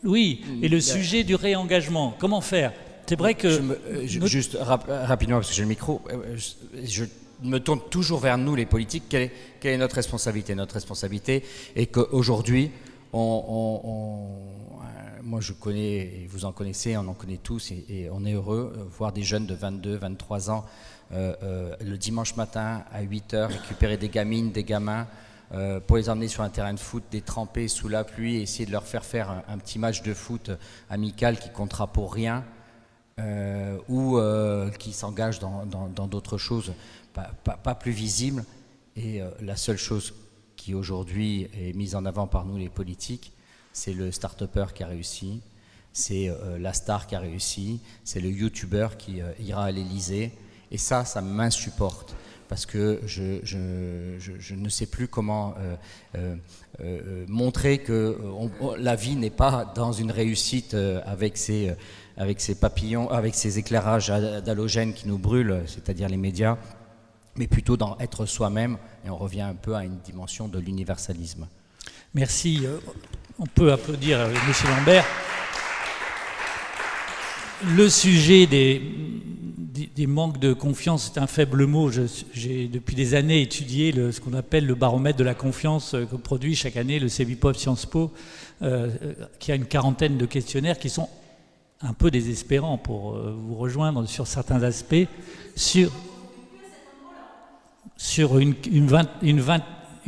Speaker 1: oui, et le sujet du réengagement. Comment faire ? C'est vrai que...
Speaker 6: Juste rapidement, parce que j'ai le micro, je me tourne toujours vers nous, les politiques. Quelle est notre responsabilité ? Notre responsabilité est qu'aujourd'hui, moi je connais, et vous en connaissez, on en connaît tous, et on est heureux, voir des jeunes de 22, 23 ans, le dimanche matin à 8h, récupérer des gamines, des gamins, pour les emmener sur un terrain de foot, les tremper sous la pluie, et essayer de leur faire un petit match de foot amical qui comptera pour rien, ou qui s'engagent dans d'autres choses pas plus visibles. Et la seule chose qui aujourd'hui est mise en avant par nous les politiques, c'est le start-upper qui a réussi, c'est la star qui a réussi, c'est le youtubeur qui ira à l'Élysée. Et ça m'insupporte, parce que je ne sais plus comment montrer que la vie n'est pas dans une réussite avec ces papillons, avec ces éclairages halogènes qui nous brûlent, c'est-à-dire les médias, mais plutôt dans être soi-même, et on revient un peu à une dimension de l'universalisme.
Speaker 1: Merci. On peut applaudir M. Lambert. Le sujet des manques de confiance, c'est un faible mot. J'ai depuis des années étudié ce qu'on appelle le baromètre de la confiance que produit chaque année le Cevipof Sciences Po, qui a une 40aine de questionnaires qui sont un peu désespérants pour vous rejoindre sur certains aspects. Sur une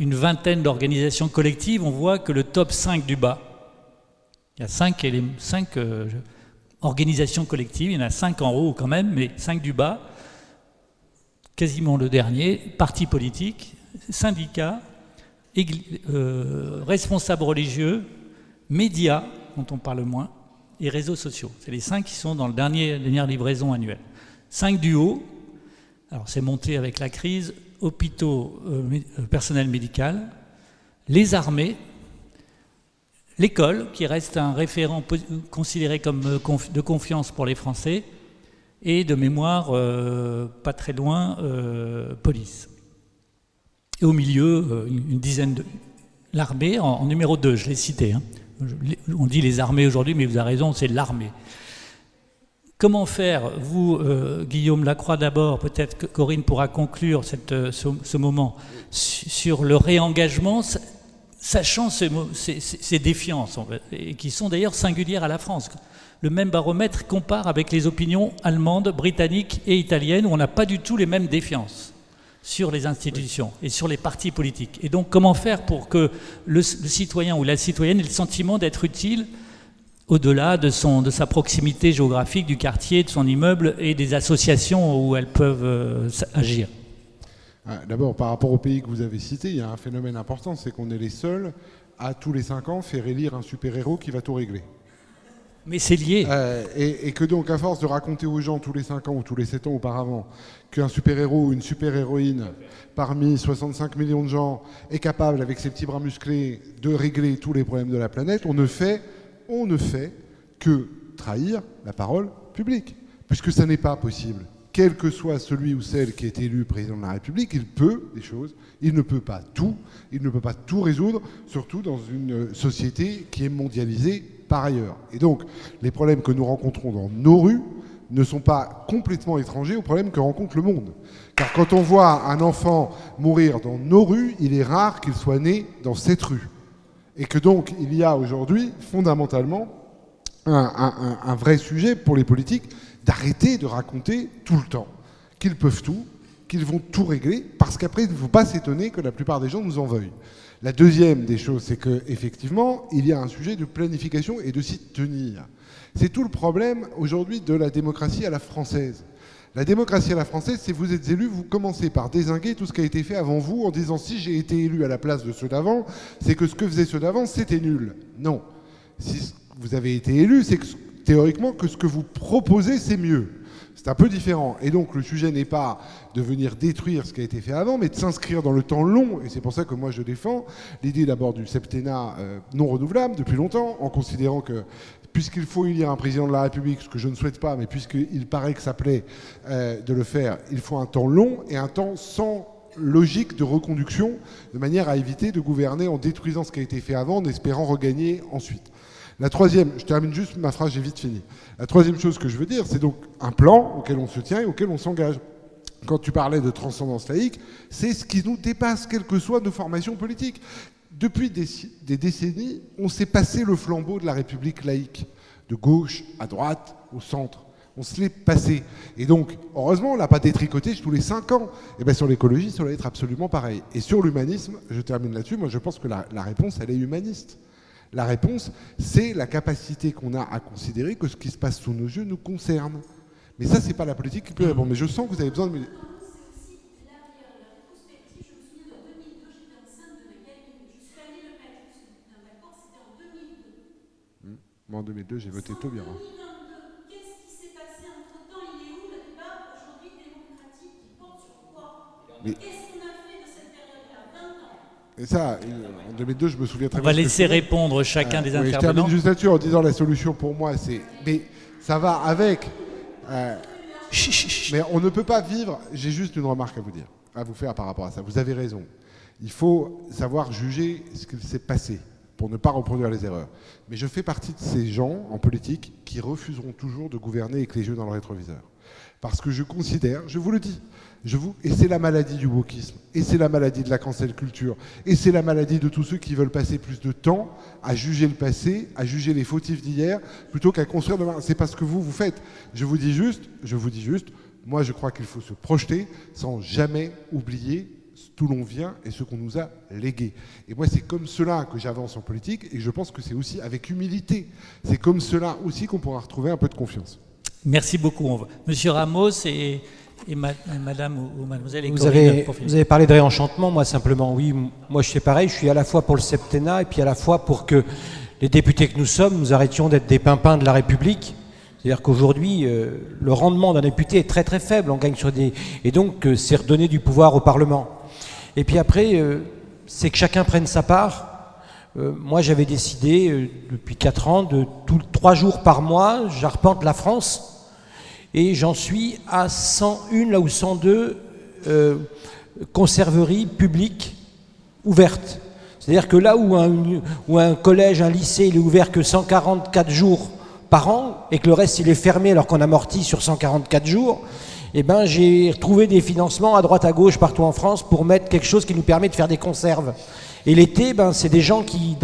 Speaker 1: vingtaine d'organisations collectives, on voit que le top 5 du bas, il y a 5 organisations collectives, il y en a 5 en haut quand même, mais 5 du bas, quasiment le dernier, partis politiques, syndicats, responsables religieux, médias, dont on parle moins, et réseaux sociaux. C'est les 5 qui sont dans la dernière livraison annuelle. 5 du haut, alors c'est monté avec la crise, hôpitaux, personnel médical, les armées, l'école, qui reste un référent considéré comme de confiance pour les Français, et de mémoire, pas très loin, police. Et au milieu, une dizaine de... L'armée, en numéro 2, je l'ai cité. Hein. On dit les armées aujourd'hui, mais vous avez raison, c'est l'armée. Comment faire, vous, Guillaume Lacroix d'abord, peut-être que Corinne pourra conclure ce moment, sur le réengagement, sachant ces défiances, et qui sont d'ailleurs singulières à la France. Le même baromètre compare avec les opinions allemandes, britanniques et italiennes, où on n'a pas du tout les mêmes défiances sur les institutions et sur les partis politiques. Et donc, comment faire pour que le citoyen ou la citoyenne ait le sentiment d'être utile au-delà de sa proximité géographique, du quartier, de son immeuble et des associations où elles peuvent agir?
Speaker 4: D'abord, par rapport au pays que vous avez cité, il y a un phénomène important, c'est qu'on est les seuls à tous les 5 ans faire élire un super-héros qui va tout régler.
Speaker 1: Mais c'est lié.
Speaker 4: Et que donc, à force de raconter aux gens tous les 5 ans ou tous les 7 ans auparavant qu'un super-héros ou une super-héroïne parmi 65 millions de gens est capable, avec ses petits bras musclés, de régler tous les problèmes de la planète, on ne fait que trahir la parole publique. Puisque ça n'est pas possible. Quel que soit celui ou celle qui est élu président de la République, il peut des choses, il ne peut pas tout résoudre, surtout dans une société qui est mondialisée par ailleurs. Et donc, les problèmes que nous rencontrons dans nos rues ne sont pas complètement étrangers aux problèmes que rencontre le monde. Car quand on voit un enfant mourir dans nos rues, il est rare qu'il soit né dans cette rue. Et que donc, il y a aujourd'hui, fondamentalement, un vrai sujet pour les politiques d'arrêter de raconter tout le temps qu'ils peuvent tout, qu'ils vont tout régler, parce qu'après, il ne faut pas s'étonner que la plupart des gens nous en veuillent. La deuxième des choses, c'est qu'effectivement, il y a un sujet de planification et de s'y tenir. C'est tout le problème aujourd'hui de la démocratie à la française. La démocratie à la française, c'est vous êtes élu, vous commencez par dézinguer tout ce qui a été fait avant vous en disant si j'ai été élu à la place de ceux d'avant, c'est que ce que faisaient ceux d'avant, c'était nul. Non. Si vous avez été élu, c'est que, théoriquement que ce que vous proposez, c'est mieux. C'est un peu différent. Et donc le sujet n'est pas de venir détruire ce qui a été fait avant, mais de s'inscrire dans le temps long. Et c'est pour ça que moi je défends l'idée d'abord du septennat non renouvelable depuis longtemps, en considérant que puisqu'il faut élire un président de la République, ce que je ne souhaite pas, mais puisqu'il paraît que ça plaît de le faire, il faut un temps long et un temps sans logique de reconduction, de manière à éviter de gouverner en détruisant ce qui a été fait avant, en espérant regagner ensuite. La troisième, je termine juste ma phrase, j'ai vite fini. La troisième chose que je veux dire, c'est donc un plan auquel on se tient et auquel on s'engage. Quand tu parlais de transcendance laïque, c'est ce qui nous dépasse, quelles que soient nos formations politiques. Depuis des décennies, on s'est passé le flambeau de la République laïque, de gauche à droite, au centre. On se l'est passé. Et donc, heureusement, on ne l'a pas détricoté tous les 5 ans. Et bien sur l'écologie, ça doit être absolument pareil. Et sur l'humanisme, je termine là-dessus, moi je pense que la réponse, elle est humaniste. La réponse, c'est la capacité qu'on a à considérer que ce qui se passe sous nos yeux nous concerne. Mais ça, c'est pas la politique qui peut répondre. Mais je sens que vous avez besoin de... Moi, en 2002, j'ai voté Taubira.
Speaker 7: Qu'est-ce qui s'est passé entre-temps? Il est où le débat aujourd'hui démocratique qui porte sur quoi? Qu'est-ce qu'on a fait de cette période-là? 20 ans.
Speaker 4: Et ça, en 2002, je me souviens très bien.
Speaker 1: On va laisser répondre chacun des intervenants.
Speaker 4: Je termine juste là-dessus en disant la solution pour moi, c'est... Mais ça va avec... mais on ne peut pas vivre... J'ai juste une remarque à vous faire par rapport à ça. Vous avez raison. Il faut savoir juger ce qui s'est passé pour ne pas reproduire les erreurs. Mais je fais partie de ces gens en politique qui refuseront toujours de gouverner avec les yeux dans le rétroviseur. Parce que je considère, je vous le dis, et c'est la maladie du wokisme, et c'est la maladie de la cancel culture, et c'est la maladie de tous ceux qui veulent passer plus de temps à juger le passé, à juger les fautifs d'hier, plutôt qu'à construire demain. C'est pas ce que vous faites. Je vous dis juste, moi je crois qu'il faut se projeter sans jamais oublier d'où l'on vient et ce qu'on nous a légué. Et moi, c'est comme cela que j'avance en politique, et je pense que c'est aussi avec humilité. C'est comme cela aussi qu'on pourra retrouver un peu de confiance.
Speaker 1: Merci beaucoup. Monsieur Ramos et madame ou mademoiselle et
Speaker 3: vous
Speaker 1: Corinne.
Speaker 3: avez parlé de réenchantement, moi simplement, oui, moi je fais pareil, je suis à la fois pour le septennat et puis à la fois pour que les députés que nous sommes, nous arrêtions d'être des pimpins de la République. C'est-à-dire qu'aujourd'hui, le rendement d'un député est très très faible. On gagne sur des... Et donc, c'est redonner du pouvoir au Parlement. Et puis après, c'est que chacun prenne sa part. Moi, j'avais décidé, depuis 4 ans, de 3 jours par mois, j'arpente la France. Et j'en suis à 101, là ou 102 conserveries publiques ouvertes. C'est-à-dire que là où un collège, un lycée, il est ouvert que 144 jours par an, et que le reste il est fermé alors qu'on amortit sur 144 jours, eh ben, j'ai trouvé des financements à droite à gauche partout en France pour mettre quelque chose qui nous permet de faire des conserves. Et l'été, ben, c'est des gens qui,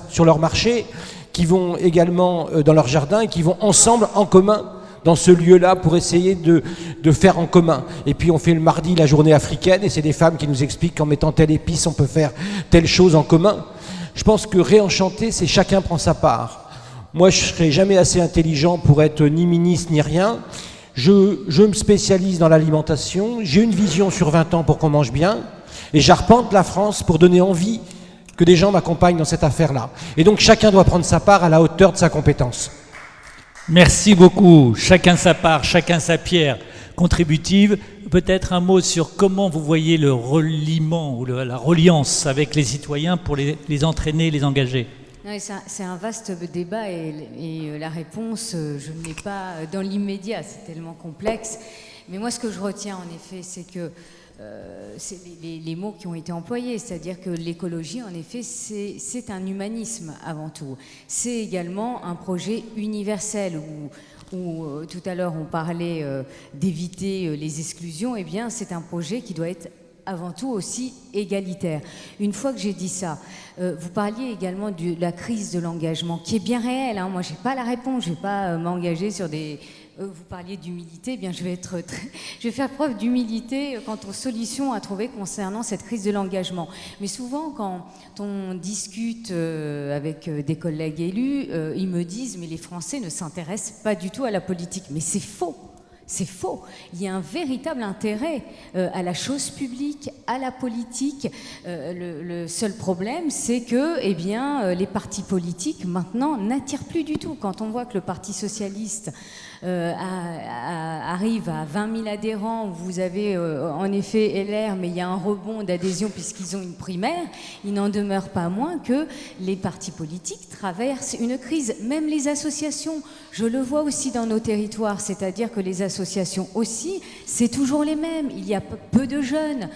Speaker 3: sur leur marché, qui vont également dans leur jardin et qui vont ensemble, en commun, dans ce lieu-là pour essayer de faire en commun. Et puis on fait le mardi la journée africaine et c'est des femmes qui nous expliquent qu'en mettant telle épice, on peut faire telle chose en commun. Je pense que réenchanter, c'est chacun prend sa part. Moi, je ne serai jamais assez intelligent pour être ni ministre ni rien. Je me spécialise dans l'alimentation. J'ai une vision sur 20 ans pour qu'on mange bien. Et j'arpente la France pour donner envie que des gens m'accompagnent dans cette affaire-là. Et donc, chacun doit prendre sa part à la hauteur de sa compétence.
Speaker 1: Merci beaucoup. Chacun sa part, chacun sa pierre contributive. Peut-être un mot sur comment vous voyez le reliement ou la reliance avec les citoyens pour les entraîner, les engager.
Speaker 2: C'est un vaste débat et la réponse, je ne l'ai pas dans l'immédiat, c'est tellement complexe. Mais moi, ce que je retiens en effet, c'est que c'est les mots qui ont été employés, c'est-à-dire que l'écologie, en effet, c'est un humanisme avant tout. C'est également un projet universel où tout à l'heure on parlait d'éviter les exclusions. Eh bien, c'est un projet qui doit être avant tout aussi égalitaire. Une fois que j'ai dit ça, vous parliez également de la crise de l'engagement, qui est bien réelle. Hein. Moi, je n'ai pas la réponse, je ne vais pas m'engager sur des... vous parliez d'humilité, eh bien, je vais faire preuve d'humilité quant aux solutions à trouver concernant cette crise de l'engagement. Mais souvent, quand on discute avec des collègues élus, ils me disent « mais les Français ne s'intéressent pas du tout à la politique ». Mais c'est faux. C'est faux. Il y a un véritable intérêt à la chose publique, à la politique. Le seul problème, c'est que eh bien, les partis politiques, maintenant, n'attirent plus du tout. Quand on voit que le Parti socialiste arrive à 20 000 adhérents, vous avez en effet LR, mais il y a un rebond d'adhésion puisqu'ils ont une primaire, il n'en demeure pas moins que les partis politiques traversent une crise. Même les associations, je le vois aussi dans nos territoires, c'est-à-dire que les associations aussi, c'est toujours les mêmes. Il y a peu de jeunes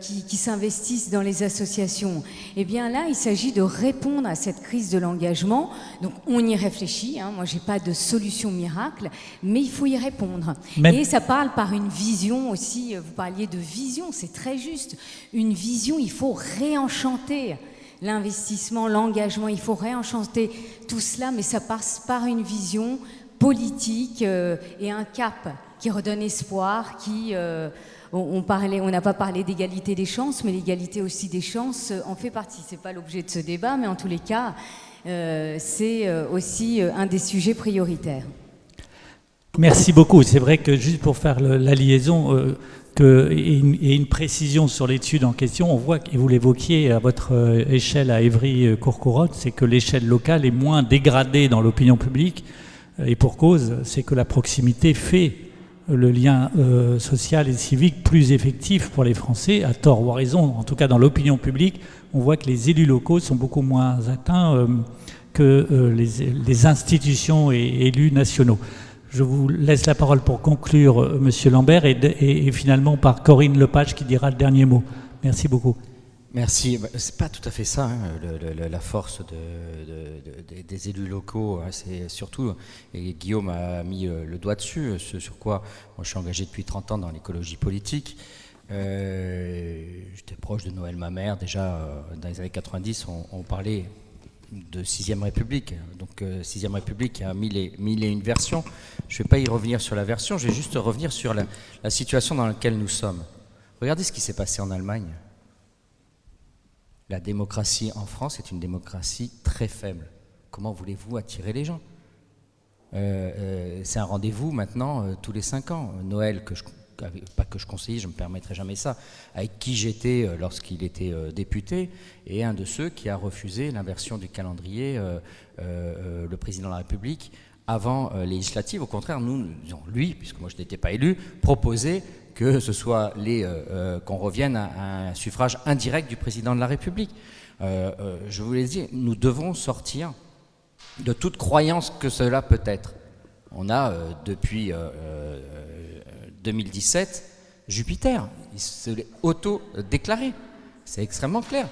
Speaker 2: qui s'investissent dans les associations. Eh bien là, il s'agit de répondre à cette crise de l'engagement. Donc on y réfléchit, hein. Moi j'ai pas de solution miracle, mais il faut y répondre. Et ça parle par une vision aussi, vous parliez de vision, c'est très juste. Une vision, il faut réenchanter l'investissement, l'engagement, il faut réenchanter tout cela, mais ça passe par une vision politique et un cap qui redonne espoir, qui... on n'a pas parlé d'égalité des chances, mais l'égalité aussi des chances en fait partie. Ce n'est pas l'objet de ce débat, mais en tous les cas, c'est aussi un des sujets prioritaires.
Speaker 1: Merci beaucoup. C'est vrai que juste pour faire la liaison et une précision sur l'étude en question, on voit, et vous l'évoquiez à votre échelle à Évry-Courcouronnes, c'est que l'échelle locale est moins dégradée dans l'opinion publique, et pour cause, c'est que la proximité fait le lien social et civique plus effectif pour les Français, à tort ou à raison. En tout cas, dans l'opinion publique, on voit que les élus locaux sont beaucoup moins atteints que les institutions et élus nationaux. Je vous laisse la parole pour conclure, Monsieur Lambert, et finalement par Corinne Lepage qui dira le dernier mot. Merci beaucoup.
Speaker 6: Merci. C'est pas tout à fait ça, hein, la force des élus locaux. Hein, c'est surtout, et Guillaume a mis le doigt dessus, ce sur quoi moi, je suis engagé depuis 30 ans dans l'écologie politique. J'étais proche de Noël Mamère. Déjà, dans les années 90, on parlait de 6e République. Donc, 6e République, il y a mille et une versions. Je ne vais pas y revenir sur la version, je vais juste revenir sur la situation dans laquelle nous sommes. Regardez ce qui s'est passé en Allemagne. La démocratie en France est une démocratie très faible. Comment voulez-vous attirer les gens ? C'est un rendez-vous maintenant tous les 5 ans. Noël, pas que je conseillais, je ne me permettrai jamais ça, avec qui j'étais lorsqu'il était député, et un de ceux qui a refusé l'inversion du calendrier, le président de la République, avant les législatives. Au contraire, nous, lui, puisque moi je n'étais pas élu, proposait que ce soit qu'on revienne à un suffrage indirect du président de la République. Je vous l'ai dit, nous devons sortir de toute croyance que cela peut être. On a depuis 2017 Jupiter, il se l'est auto-déclaré, c'est extrêmement clair.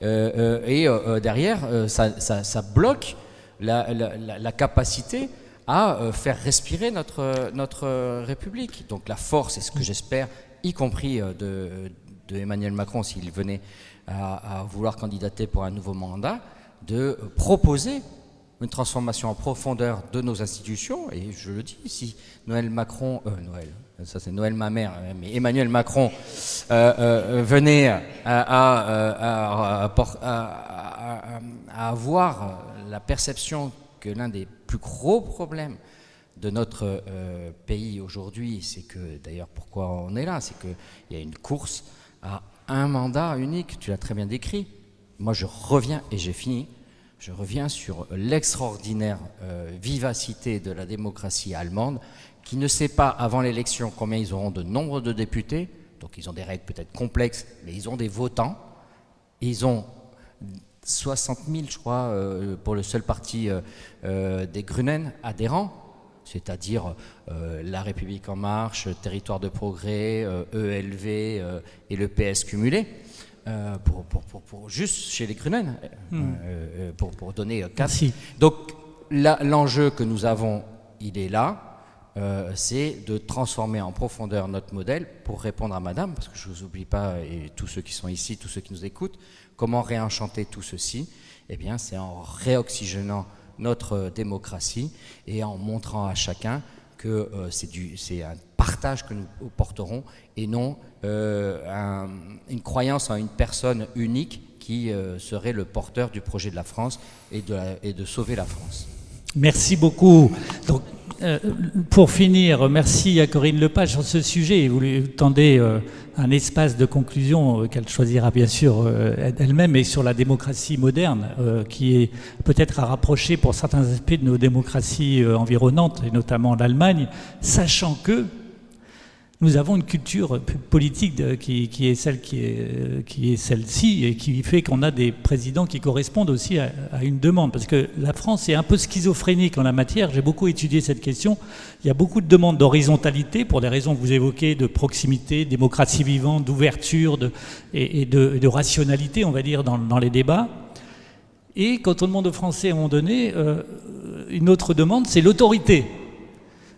Speaker 6: Derrière, ça bloque la capacité à faire respirer notre République. Donc la force, c'est ce que j'espère, y compris de Emmanuel Macron, s'il venait à vouloir candidater pour un nouveau mandat, de proposer une transformation en profondeur de nos institutions. Et je le dis, si Noël Macron, ça c'est Noël ma mère, mais Emmanuel Macron venait à avoir la perception que l'un des plus gros problèmes de notre pays aujourd'hui, c'est que, d'ailleurs pourquoi on est là, c'est qu'il y a une course à un mandat unique, tu l'as très bien décrit. Moi je reviens, et j'ai fini, je reviens sur l'extraordinaire vivacité de la démocratie allemande, qui ne sait pas avant l'élection combien ils auront de nombre de députés, donc ils ont des règles peut-être complexes, mais ils ont des votants, ils ont 60 000, je crois, pour le seul parti des Grünen adhérents, c'est-à-dire La République En Marche, Territoire de Progrès, ELV et le PS cumulé, juste chez les Grünen, pour donner 4.
Speaker 1: Merci.
Speaker 6: Donc l'enjeu que nous avons, il est là, c'est de transformer en profondeur notre modèle pour répondre à madame, parce que je ne vous oublie pas, et tous ceux qui sont ici, tous ceux qui nous écoutent, comment réenchanter tout ceci? Eh bien, c'est en réoxygénant notre démocratie et en montrant à chacun que c'est un partage que nous porterons et non une croyance en une personne unique qui serait le porteur du projet de la France et de sauver la France.
Speaker 1: Merci beaucoup. Donc, pour finir, merci à Corinne Lepage sur ce sujet. Vous lui tendez un espace de conclusion qu'elle choisira bien sûr elle-même, et sur la démocratie moderne, qui est peut-être à rapprocher pour certains aspects de nos démocraties environnantes, et notamment l'Allemagne, sachant que nous avons une culture politique qui est celle-ci, et qui fait qu'on a des présidents qui correspondent aussi à une demande. Parce que la France est un peu schizophrénique en la matière. J'ai beaucoup étudié cette question. Il y a beaucoup de demandes d'horizontalité, pour des raisons que vous évoquez, de proximité, démocratie vivante, d'ouverture et de rationalité, on va dire, dans les débats. Et quand on demande aux Français à un moment donné, une autre demande, c'est l'autorité.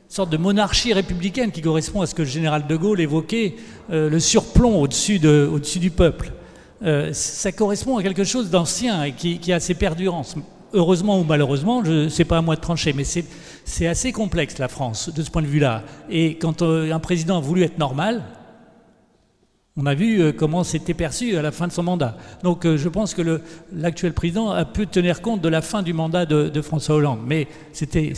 Speaker 1: Sorte de monarchie républicaine qui correspond à ce que le général de Gaulle évoquait, le surplomb au-dessus du peuple. Ça correspond à quelque chose d'ancien et qui a ses perdurances. Heureusement ou malheureusement, c'est pas à moi de trancher, mais c'est assez complexe la France de ce point de vue-là. Et quand un président a voulu être normal, on a vu comment c'était perçu à la fin de son mandat. Donc je pense que l'actuel président a pu tenir compte de la fin du mandat de François Hollande. Mais c'était...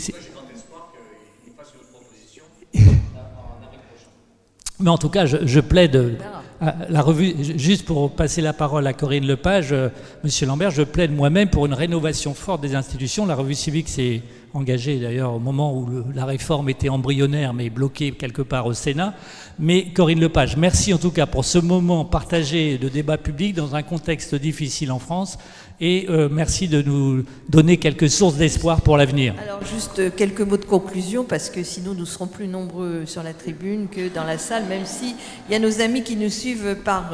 Speaker 1: Mais en tout cas, je plaide à la revue, juste pour passer la parole à Corinne Lepage, Monsieur Lambert, je plaide moi-même pour une rénovation forte des institutions. La revue civique s'est engagée d'ailleurs au moment où la réforme était embryonnaire, mais bloquée quelque part au Sénat. Mais Corinne Lepage, merci en tout cas pour ce moment partagé de débat public dans un contexte difficile en France. Et merci de nous donner quelques sources d'espoir pour l'avenir.
Speaker 5: Alors juste quelques mots de conclusion, parce que sinon nous serons plus nombreux sur la tribune que dans la salle, même si il y a nos amis qui nous suivent par,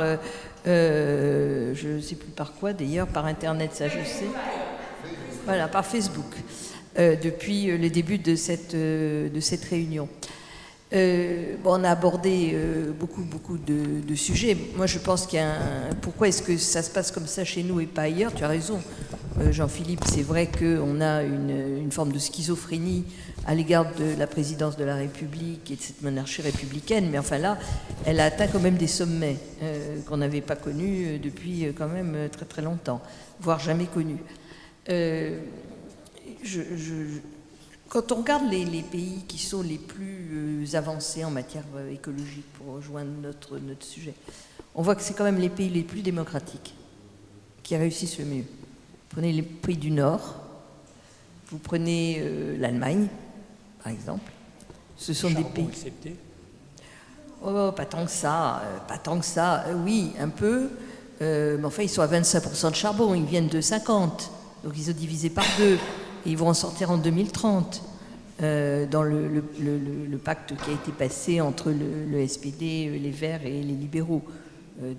Speaker 5: je ne sais plus par quoi d'ailleurs, par Internet, ça je sais. Voilà, par Facebook, depuis le début de cette réunion. On a abordé beaucoup de sujets. Moi, je pense qu'il y a pourquoi est-ce que ça se passe comme ça chez nous et pas ailleurs? Tu as raison, Jean-Philippe, c'est vrai qu'on a une forme de schizophrénie à l'égard de la présidence de la République et de cette monarchie républicaine, mais enfin là, elle a atteint quand même des sommets qu'on n'avait pas connus depuis quand même très très longtemps, voire jamais connus. Quand on regarde les pays qui sont les plus avancés en matière écologique, pour rejoindre notre sujet, on voit que c'est quand même les pays les plus démocratiques qui réussissent le mieux. Prenez les pays du Nord, vous prenez l'Allemagne, par exemple. Ce sont des pays...
Speaker 1: Accepté.
Speaker 5: Oh, pas tant que ça, oui, un peu, mais enfin, ils sont à 25% de charbon, ils viennent de 50, donc ils ont divisé par 2, et ils vont en sortir en 2030, dans le pacte qui a été passé entre le SPD, les Verts et les libéraux.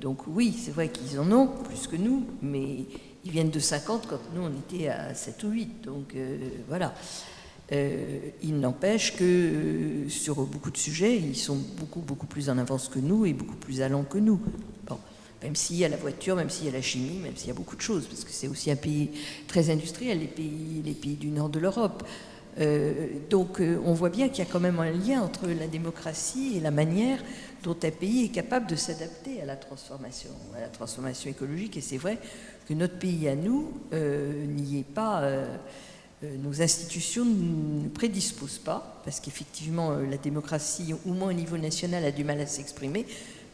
Speaker 5: Donc oui, c'est vrai qu'ils en ont plus que nous, mais ils viennent de 50 quand nous on était à 7 ou 8, donc voilà. Il n'empêche que sur beaucoup de sujets, ils sont beaucoup plus en avance que nous et beaucoup plus allants que nous. Bon, même s'il y a la voiture, même s'il y a la chimie, même s'il y a beaucoup de choses, parce que c'est aussi un pays très industriel, les pays du nord de l'Europe. Donc on voit bien qu'il y a quand même un lien entre la démocratie et la manière dont un pays est capable de s'adapter à la transformation écologique. Et c'est vrai que notre pays à nous n'y est pas... nos institutions ne prédisposent pas, parce qu'effectivement, la démocratie, au moins au niveau national, a du mal à s'exprimer.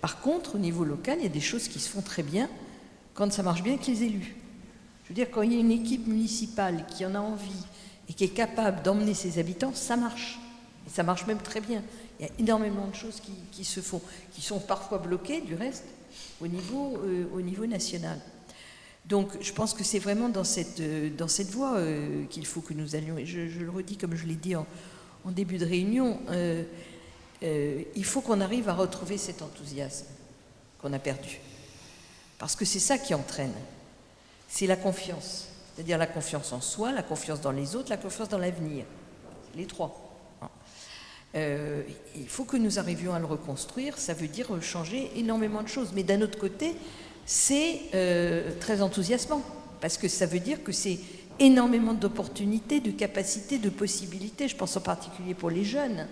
Speaker 5: Par contre, au niveau local, il y a des choses qui se font très bien quand ça marche bien avec les élus. Je veux dire, quand il y a une équipe municipale qui en a envie et qui est capable d'emmener ses habitants, ça marche. Et ça marche même très bien. Il y a énormément de choses qui se font, qui sont parfois bloquées, du reste, au niveau national. Donc je pense que c'est vraiment dans cette voie qu'il faut que nous allions. Et je le redis comme je l'ai dit en début de réunion, il faut qu'on arrive à retrouver cet enthousiasme qu'on a perdu. Parce que c'est ça qui entraîne. C'est la confiance. C'est-à-dire la confiance en soi, la confiance dans les autres, la confiance dans l'avenir. Les trois. Il faut que nous arrivions à le reconstruire. Ça veut dire changer énormément de choses. Mais d'un autre côté, c'est très enthousiasmant, parce que ça veut dire que c'est énormément d'opportunités, de capacités, de possibilités. Je pense en particulier pour les jeunes,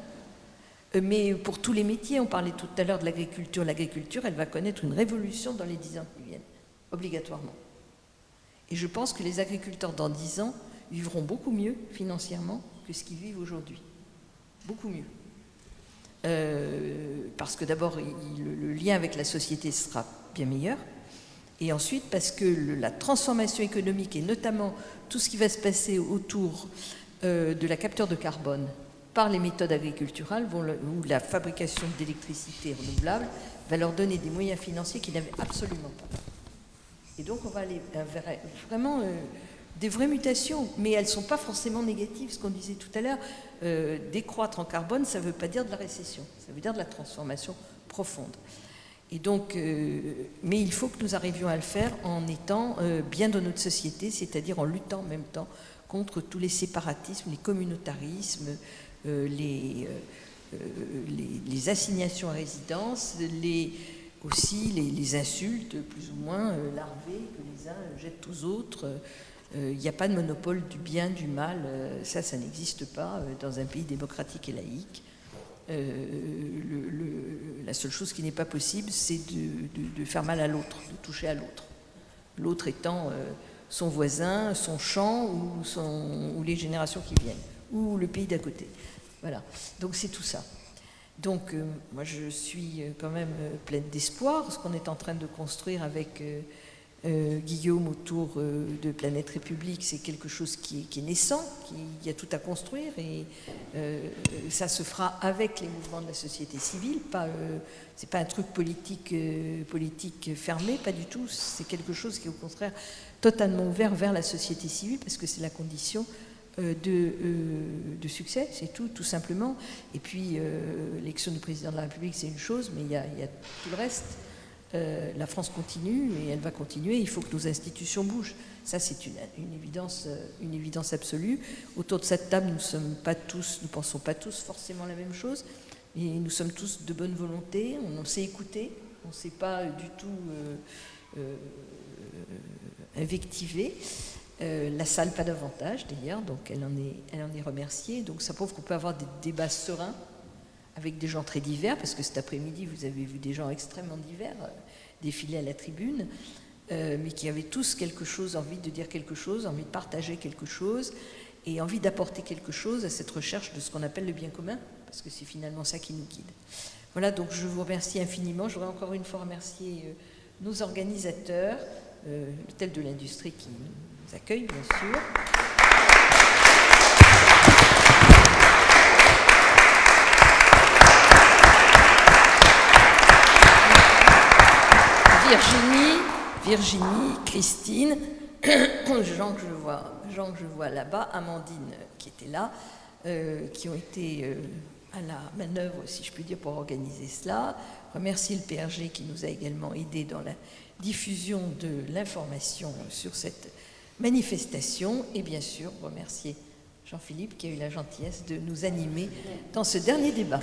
Speaker 5: mais pour tous les métiers. On parlait tout à l'heure de l'agriculture. L'agriculture, elle va connaître une révolution dans les 10 ans qui viennent, obligatoirement. Et je pense que les agriculteurs dans 10 ans vivront beaucoup mieux financièrement que ce qu'ils vivent aujourd'hui. Beaucoup mieux. Parce que d'abord, le lien avec la société sera bien meilleur. Et ensuite, parce que la transformation économique, et notamment tout ce qui va se passer autour de la capture de carbone par les méthodes agriculturales, ou la fabrication d'électricité renouvelable, va leur donner des moyens financiers qu'ils n'avaient absolument pas. Et donc, on va aller vers vraiment des vraies mutations, mais elles ne sont pas forcément négatives. Ce qu'on disait tout à l'heure, décroître en carbone, ça ne veut pas dire de la récession, ça veut dire de la transformation profonde. Et donc, mais il faut que nous arrivions à le faire en étant bien dans notre société, c'est-à-dire en luttant en même temps contre tous les séparatismes, les communautarismes, les assignations à résidence, aussi les insultes plus ou moins larvées que les uns jettent aux autres. Il n'y a pas de monopole du bien, du mal, ça n'existe pas dans un pays démocratique et laïque. La seule chose qui n'est pas possible, c'est de faire mal à l'autre, de toucher à l'autre. L'autre étant son voisin, son champ ou les générations qui viennent, ou le pays d'à côté. Voilà, donc c'est tout ça. Donc moi je suis quand même pleine d'espoir. Ce qu'on est en train de construire avec Guillaume autour de Planète République, c'est quelque chose qui est naissant, il y a tout à construire, et ça se fera avec les mouvements de la société civile. C'est pas un truc politique fermé, pas du tout. C'est quelque chose qui est au contraire totalement ouvert vers la société civile, parce que c'est la condition de succès, c'est tout simplement. Et puis l'élection du président de la République, c'est une chose, mais il y a tout le reste. La France continue et elle va continuer. Il faut que nos institutions bougent. Ça, c'est une évidence absolue. Autour de cette table, nous pensons pas tous forcément la même chose, mais nous sommes tous de bonne volonté. On sait écouter, on ne sait pas du tout invectiver. La salle, pas davantage d'ailleurs, donc elle en est remerciée. Donc ça prouve qu'on peut avoir des débats sereins avec des gens très divers, parce que cet après-midi, vous avez vu des gens extrêmement divers défiler à la tribune, mais qui avaient tous quelque chose, envie de dire quelque chose, envie de partager quelque chose. et envie d'apporter quelque chose à cette recherche de ce qu'on appelle le bien commun, parce que c'est finalement ça qui nous guide. Voilà, donc je vous remercie infiniment. Je voudrais encore une fois remercier nos organisateurs, l'Hôtel de l'Industrie qui nous accueille, bien sûr. Virginie, Christine, Jean que je vois là-bas, Amandine qui était là, qui ont été à la manœuvre, si je puis dire, pour organiser cela. Remercier le PRG qui nous a également aidés dans la diffusion de l'information sur cette manifestation, et bien sûr remercier Jean-Philippe qui a eu la gentillesse de nous animer dans ce dernier débat.